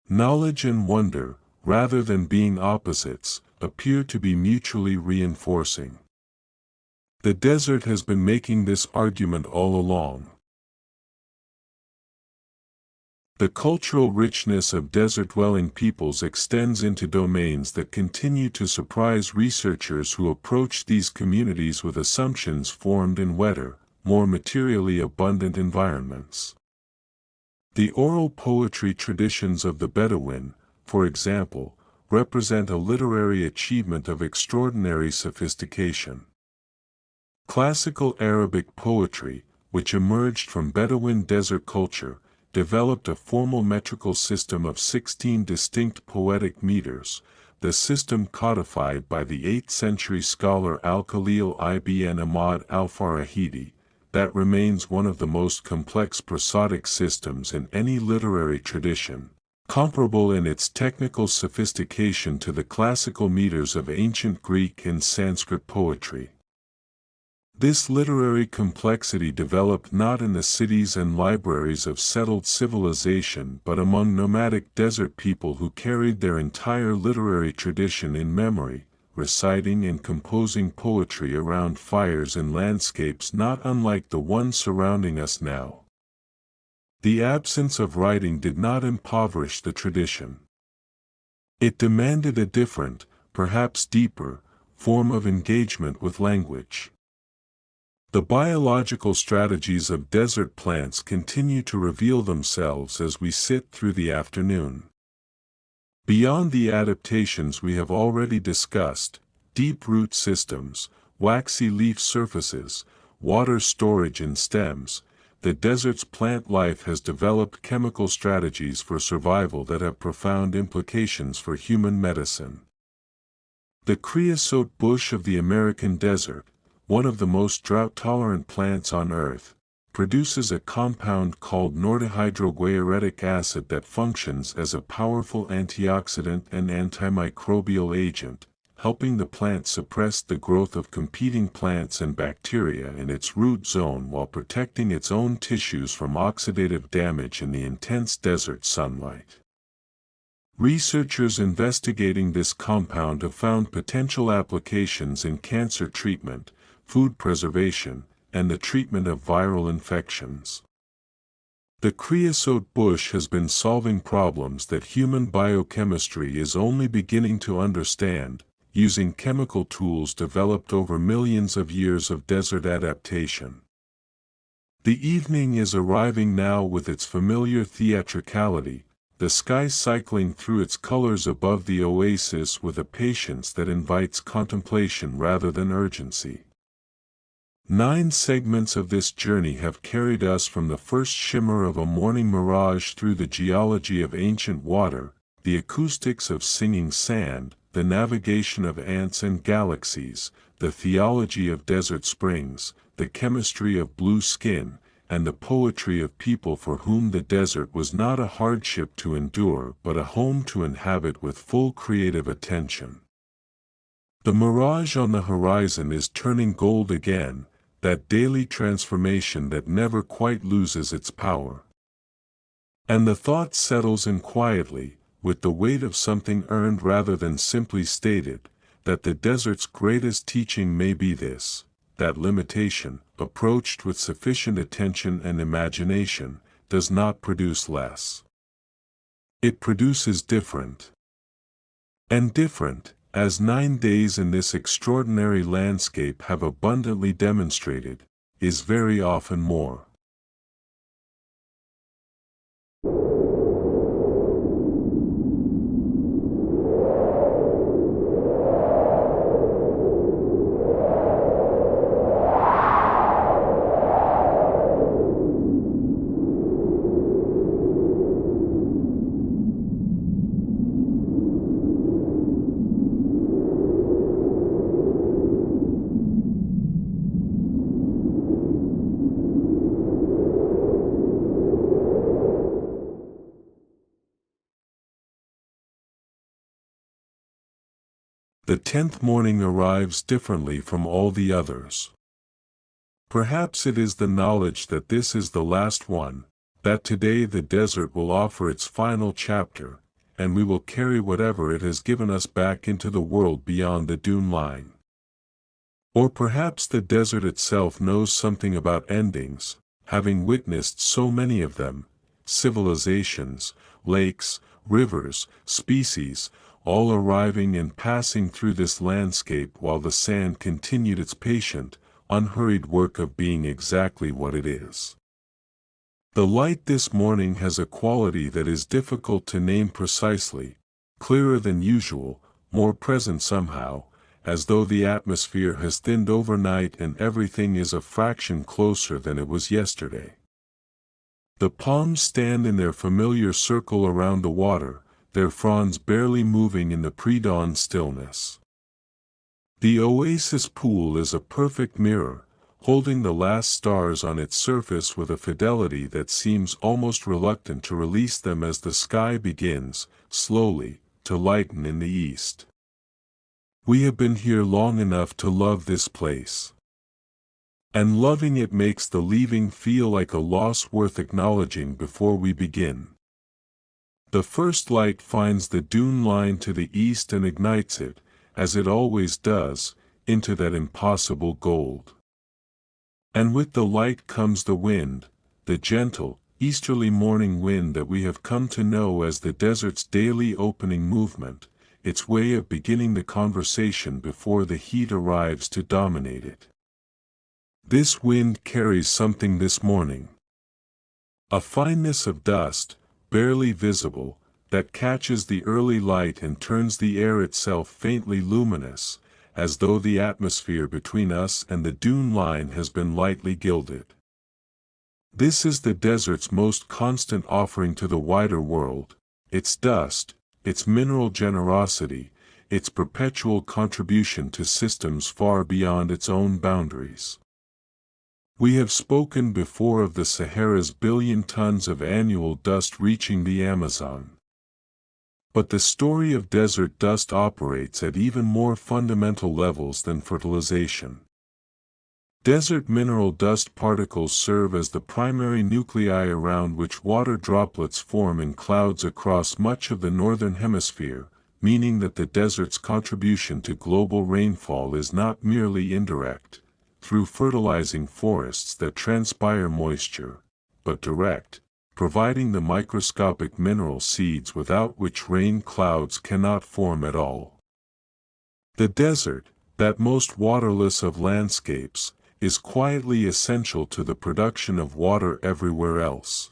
Speaker 1: Knowledge and wonder, rather than being opposites, appear to be mutually reinforcing. The desert has been making this argument all along. The cultural richness of desert-dwelling peoples extends into domains that continue to surprise researchers who approach these communities with assumptions formed in wetter, more materially abundant environments. The oral poetry traditions of the Bedouin, for example, represent a literary achievement of extraordinary sophistication. Classical Arabic poetry, which emerged from Bedouin desert culture, developed a formal metrical system of 16 distinct poetic meters, the system codified by the 8th century scholar Al-Khalil ibn Ahmad al-Farahidi, that remains one of the most complex prosodic systems in any literary tradition, comparable in its technical sophistication to the classical meters of ancient Greek and Sanskrit poetry. This literary complexity developed not in the cities and libraries of settled civilization but among nomadic desert people who carried their entire literary tradition in memory, reciting and composing poetry around fires in landscapes not unlike the one surrounding us now. The absence of writing did not impoverish the tradition. It demanded a different, perhaps deeper, form of engagement with language. The biological strategies of desert plants continue to reveal themselves as we sit through the afternoon. Beyond the adaptations we have already discussed, deep root systems, waxy leaf surfaces, water storage in stems, the desert's plant life has developed chemical strategies for survival that have profound implications for human medicine. The creosote bush of the American desert, one of the most drought-tolerant plants on Earth, produces a compound called nordohydroguaretic acid that functions as a powerful antioxidant and antimicrobial agent, helping the plant suppress the growth of competing plants and bacteria in its root zone while protecting its own tissues from oxidative damage in the intense desert sunlight. Researchers investigating this compound have found potential applications in cancer treatment, food preservation, and the treatment of viral infections. The creosote bush has been solving problems that human biochemistry is only beginning to understand, using chemical tools developed over millions of years of desert adaptation. The evening is arriving now with its familiar theatricality, the sky cycling through its colors above the oasis with a patience that invites contemplation rather than urgency. 9 segments of this journey have carried us from the first shimmer of a morning mirage through the geology of ancient water, the acoustics of singing sand, the navigation of ants and galaxies, the theology of desert springs, the chemistry of blue skin, and the poetry of people for whom the desert was not a hardship to endure but a home to inhabit with full creative attention. The mirage on the horizon is turning gold again, that daily transformation that never quite loses its power. And the thought settles in quietly, with the weight of something earned rather than simply stated, that the desert's greatest teaching may be this, that limitation, approached with sufficient attention and imagination, does not produce less. It produces different. And different, as 9 days in this extraordinary landscape have abundantly demonstrated, is very often more. The 10th morning arrives differently from all the others. Perhaps it is the knowledge that this is the last one, that today the desert will offer its final chapter, and we will carry whatever it has given us back into the world beyond the dune line. Or perhaps the desert itself knows something about endings, having witnessed so many of them, civilizations, lakes, rivers, species, all arriving and passing through this landscape while the sand continued its patient, unhurried work of being exactly what it is. The light this morning has a quality that is difficult to name precisely, clearer than usual, more present somehow, as though the atmosphere has thinned overnight and everything is a fraction closer than it was yesterday. The palms stand in their familiar circle around the water, their fronds barely moving in the pre-dawn stillness. The oasis pool is a perfect mirror, holding the last stars on its surface with a fidelity that seems almost reluctant to release them as the sky begins, slowly, to lighten in the east. We have been here long enough to love this place. And loving it makes the leaving feel like a loss worth acknowledging before we begin. The first light finds the dune line to the east and ignites it, as it always does, into that impossible gold. And with the light comes the wind, the gentle, easterly morning wind that we have come to know as the desert's daily opening movement, its way of beginning the conversation before the heat arrives to dominate it. This wind carries something this morning. A fineness of dust, barely visible, that catches the early light and turns the air itself faintly luminous, as though the atmosphere between us and the dune line has been lightly gilded. This is the desert's most constant offering to the wider world, its dust, its mineral generosity, its perpetual contribution to systems far beyond its own boundaries. We have spoken before of the Sahara's billion tons of annual dust reaching the Amazon. But the story of desert dust operates at even more fundamental levels than fertilization. Desert mineral dust particles serve as the primary nuclei around which water droplets form in clouds across much of the northern hemisphere, meaning that the desert's contribution to global rainfall is not merely indirect, through fertilizing forests that transpire moisture, but direct, providing the microscopic mineral seeds without which rain clouds cannot form at all. The desert, that most waterless of landscapes, is quietly essential to the production of water everywhere else.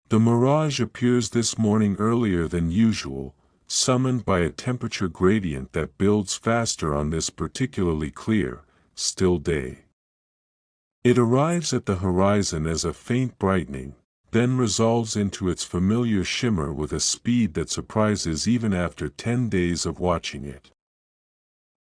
Speaker 1: The mirage appears this morning earlier than usual, summoned by a temperature gradient that builds faster on this particularly clear, still day. It arrives at the horizon as a faint brightening, then resolves into its familiar shimmer with a speed that surprises even after 10 days of watching it.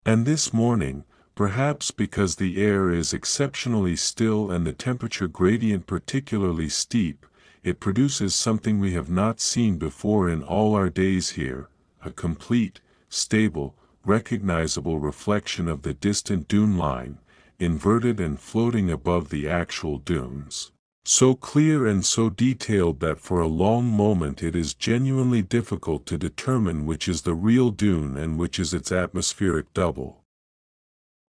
Speaker 1: And this morning, perhaps because the air is exceptionally still and the temperature gradient particularly steep, it produces something we have not seen before in all our days here, a complete, stable, recognizable reflection of the distant dune line, inverted and floating above the actual dunes, so clear and so detailed that for a long moment it is genuinely difficult to determine which is the real dune and which is its atmospheric double.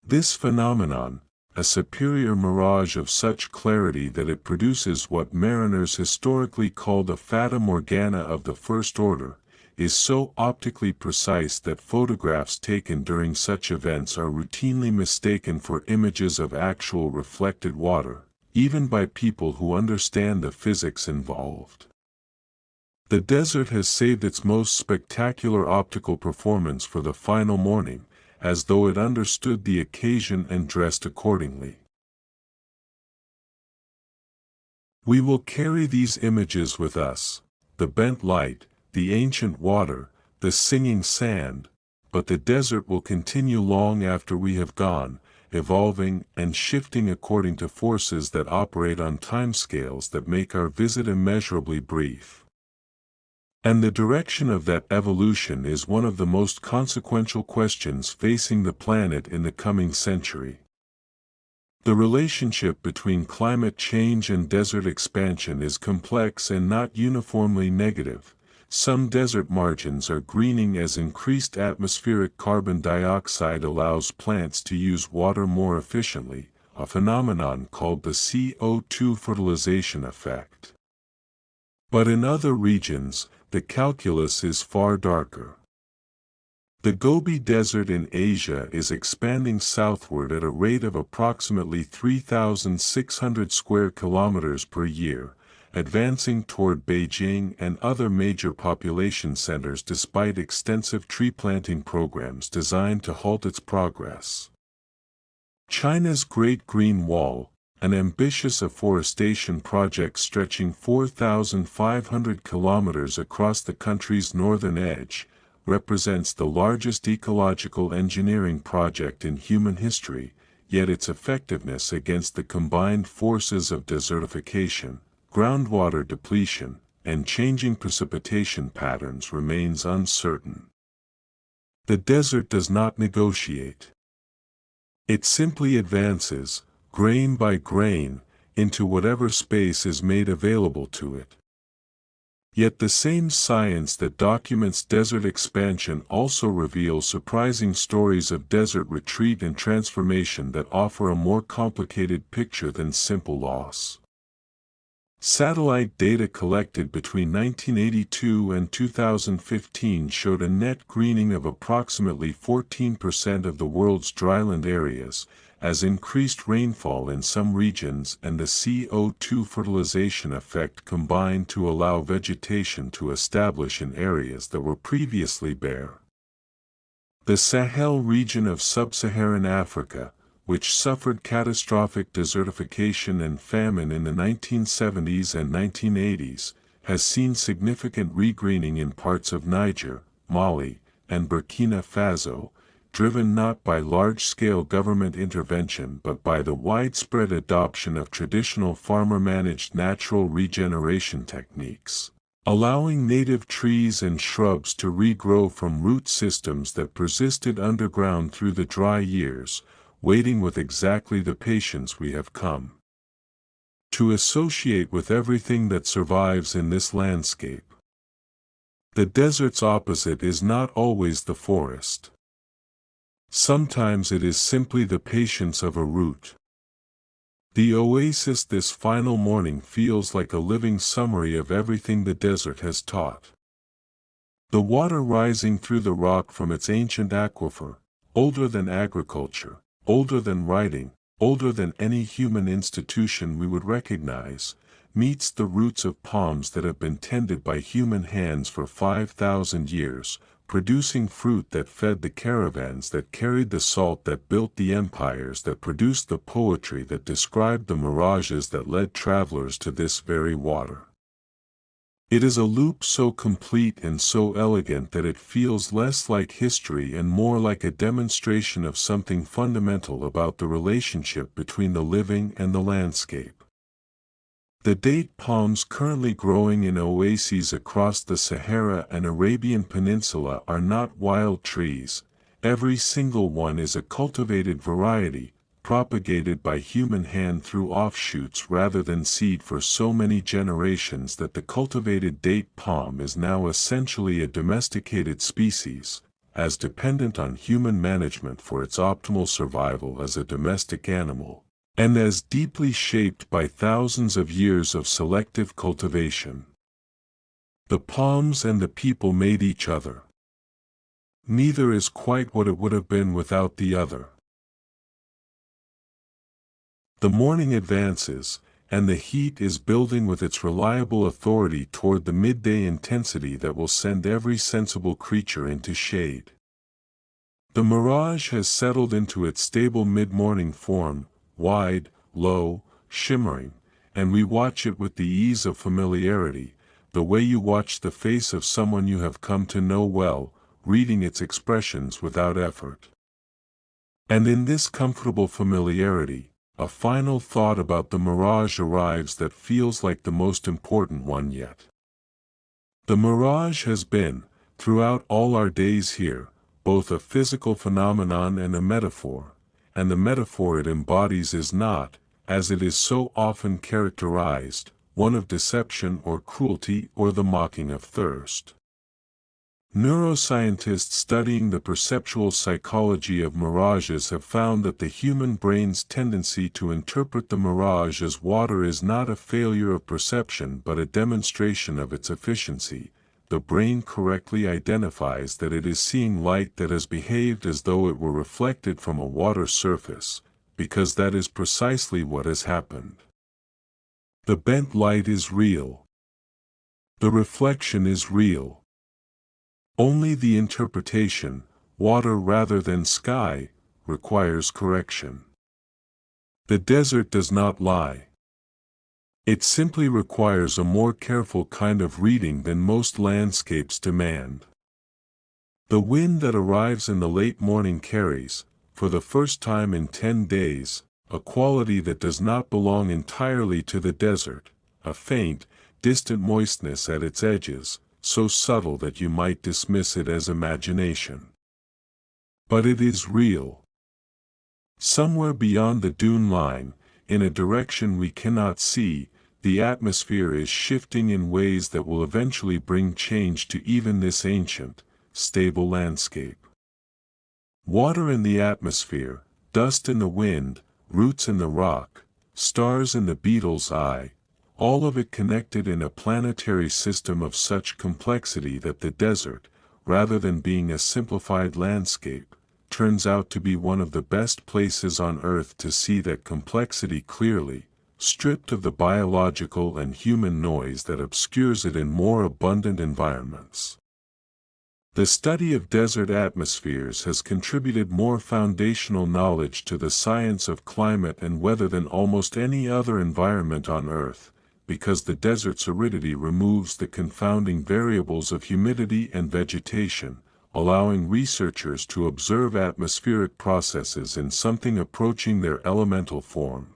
Speaker 1: This phenomenon, a superior mirage of such clarity that it produces what mariners historically called a fata morgana of the first order, is so optically precise that photographs taken during such events are routinely mistaken for images of actual reflected water, even by people who understand the physics involved. The desert has saved its most spectacular optical performance for the final morning, as though it understood the occasion and dressed accordingly. We will carry these images with us, the bent light, the ancient water, the singing sand, but the desert will continue long after we have gone, evolving and shifting according to forces that operate on timescales that make our visit immeasurably brief. And the direction of that evolution is one of the most consequential questions facing the planet in the coming century. The relationship between climate change and desert expansion is complex and not uniformly negative. Some desert margins are greening as increased atmospheric carbon dioxide allows plants to use water more efficiently, a phenomenon called the CO2 fertilization effect. But in other regions, the calculus is far darker. The Gobi Desert in Asia is expanding southward at a rate of approximately 3,600 square kilometers per year, advancing toward Beijing and other major population centers despite extensive tree planting programs designed to halt its progress. China's Great Green Wall, an ambitious afforestation project stretching 4,500 kilometers across the country's northern edge, represents the largest ecological engineering project in human history, yet its effectiveness against the combined forces of desertification, groundwater depletion, and changing precipitation patterns remains uncertain. The desert does not negotiate. It simply advances, grain by grain, into whatever space is made available to it. Yet the same science that documents desert expansion also reveals surprising stories of desert retreat and transformation that offer a more complicated picture than simple loss. Satellite data collected between 1982 and 2015 showed a net greening of approximately 14% of the world's dryland areas, as increased rainfall in some regions and the CO2 fertilization effect combined to allow vegetation to establish in areas that were previously bare. The Sahel region of sub-Saharan Africa, which suffered catastrophic desertification and famine in the 1970s and 1980s, has seen significant regreening in parts of Niger, Mali, and Burkina Faso, driven not by large-scale government intervention but by the widespread adoption of traditional farmer-managed natural regeneration techniques, allowing native trees and shrubs to regrow from root systems that persisted underground through the dry years, waiting with exactly the patience we have come to associate with everything that survives in this landscape. The desert's opposite is not always the forest. Sometimes it is simply the patience of a root. The oasis this final morning feels like a living summary of everything the desert has taught. The water rising through the rock from its ancient aquifer, older than agriculture, older than writing, older than any human institution we would recognize, meets the roots of palms that have been tended by human hands for 5,000 years, producing fruit that fed the caravans that carried the salt that built the empires that produced the poetry that described the mirages that led travelers to this very water. It is a loop so complete and so elegant that it feels less like history and more like a demonstration of something fundamental about the relationship between the living and the landscape. The date palms currently growing in oases across the Sahara and Arabian Peninsula are not wild trees. Every single one is a cultivated variety, propagated by human hand through offshoots rather than seed for so many generations that the cultivated date palm is now essentially a domesticated species, as dependent on human management for its optimal survival as a domestic animal, and as deeply shaped by thousands of years of selective cultivation. The palms and the people made each other. Neither is quite what it would have been without the other. The morning advances, and the heat is building with its reliable authority toward the midday intensity that will send every sensible creature into shade. The mirage has settled into its stable mid-morning form, wide, low, shimmering, and we watch it with the ease of familiarity, the way you watch the face of someone you have come to know well, reading its expressions without effort. And in this comfortable familiarity, a final thought about the mirage arrives that feels like the most important one yet. The mirage has been, throughout all our days here, both a physical phenomenon and a metaphor, and the metaphor it embodies is not, as it is so often characterized, one of deception or cruelty or the mocking of thirst. Neuroscientists studying the perceptual psychology of mirages have found that the human brain's tendency to interpret the mirage as water is not a failure of perception but a demonstration of its efficiency. The brain correctly identifies that it is seeing light that has behaved as though it were reflected from a water surface, because that is precisely what has happened. The bent light is real. The reflection is real. Only the interpretation, water rather than sky, requires correction. The desert does not lie. It simply requires a more careful kind of reading than most landscapes demand. The wind that arrives in the late morning carries, for the first time in 10 days, a quality that does not belong entirely to the desert, a faint, distant moistness at its edges, so subtle that you might dismiss it as imagination. But it is real. Somewhere beyond the dune line, in a direction we cannot see, the atmosphere is shifting in ways that will eventually bring change to even this ancient, stable landscape. Water in the atmosphere, dust in the wind, roots in the rock, stars in the beetle's eye, all of it connected in a planetary system of such complexity that the desert, rather than being a simplified landscape, turns out to be one of the best places on Earth to see that complexity clearly, stripped of the biological and human noise that obscures it in more abundant environments. The study of desert atmospheres has contributed more foundational knowledge to the science of climate and weather than almost any other environment on Earth, because the desert's aridity removes the confounding variables of humidity and vegetation, allowing researchers to observe atmospheric processes in something approaching their elemental form.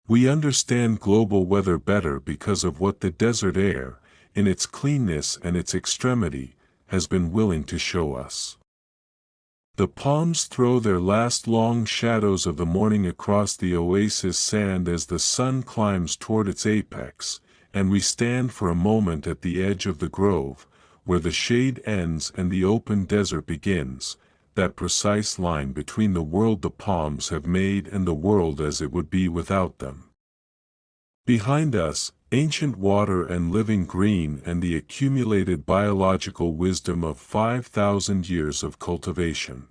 Speaker 1: We understand global weather better because of what the desert air, in its cleanness and its extremity, has been willing to show us. The palms throw their last long shadows of the morning across the oasis sand as the sun climbs toward its apex, and we stand for a moment at the edge of the grove, where the shade ends and the open desert begins, that precise line between the world the palms have made and the world as it would be without them. Behind us, ancient water and living green and the accumulated biological wisdom of 5,000 years of cultivation.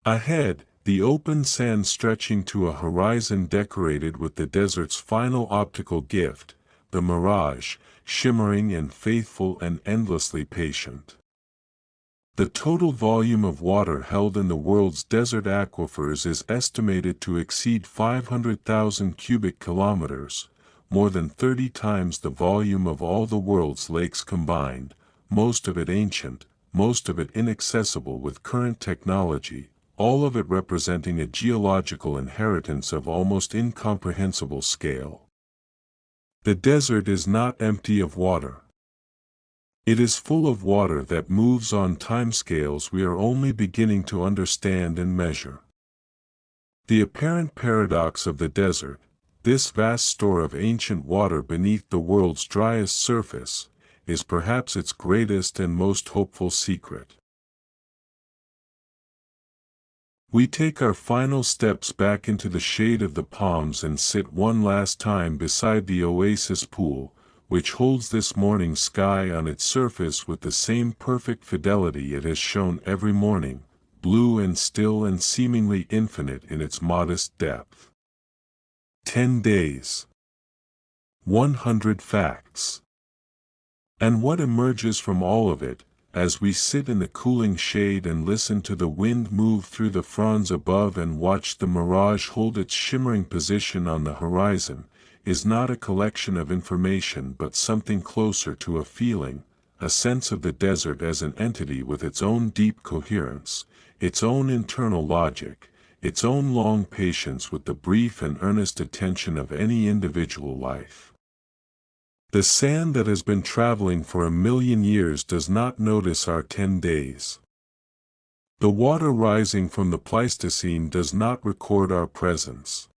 Speaker 1: Ahead, the open sand stretching to a horizon decorated with the desert's final optical gift, the mirage, shimmering and faithful and endlessly patient. The total volume of water held in the world's desert aquifers is estimated to exceed 500,000 cubic kilometers, more than 30 times the volume of all the world's lakes combined, most of it ancient, most of it inaccessible with current technology, all of it representing a geological inheritance of almost incomprehensible scale. The desert is not empty of water. It is full of water that moves on timescales we are only beginning to understand and measure. The apparent paradox of the desert, this vast store of ancient water beneath the world's driest surface, is perhaps its greatest and most hopeful secret. We take our final steps back into the shade of the palms and sit one last time beside the oasis pool, which holds this morning's sky on its surface with the same perfect fidelity it has shown every morning, blue and still and seemingly infinite in its modest depth. 10 days. 100 facts. And what emerges from all of it, as we sit in the cooling shade and listen to the wind move through the fronds above and watch the mirage hold its shimmering position on the horizon, is not a collection of information but something closer to a feeling, a sense of the desert as an entity with its own deep coherence, its own internal logic, its own long patience with the brief and earnest attention of any individual life. The sand that has been traveling for 1,000,000 years does not notice our 10 days. The water rising from the Pleistocene does not record our presence.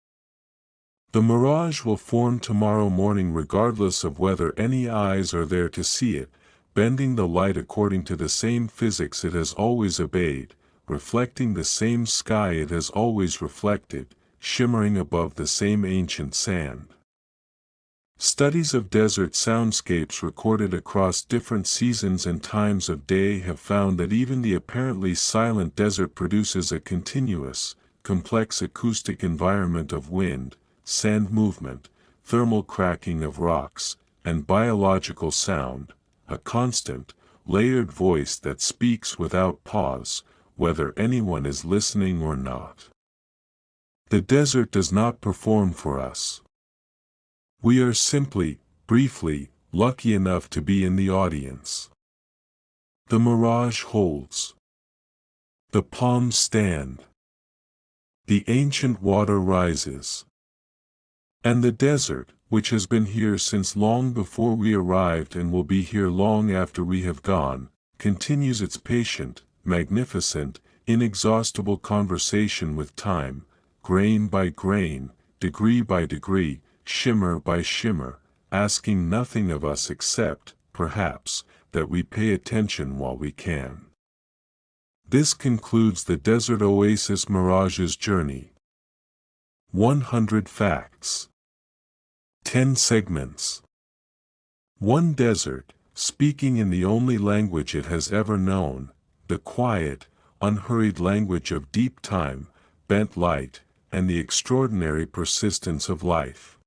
Speaker 1: The mirage will form tomorrow morning regardless of whether any eyes are there to see it, bending the light according to the same physics it has always obeyed, reflecting the same sky it has always reflected, shimmering above the same ancient sand. Studies of desert soundscapes recorded across different seasons and times of day have found that even the apparently silent desert produces a continuous, complex acoustic environment of wind, sand movement, thermal cracking of rocks, and biological sound, a constant, layered voice that speaks without pause, whether anyone is listening or not. The desert does not perform for us. We are simply, briefly, lucky enough to be in the audience. The mirage holds. The palms stand. The ancient water rises. And the desert, which has been here since long before we arrived and will be here long after we have gone, continues its patient, magnificent, inexhaustible conversation with time, grain by grain, degree by degree, shimmer by shimmer, asking nothing of us except, perhaps, that we pay attention while we can. This concludes the Desert Oasis Mirage's journey. 100 facts. 10 segments. 1 desert, speaking in the only language it has ever known, the quiet, unhurried language of deep time, bent light, and the extraordinary persistence of life.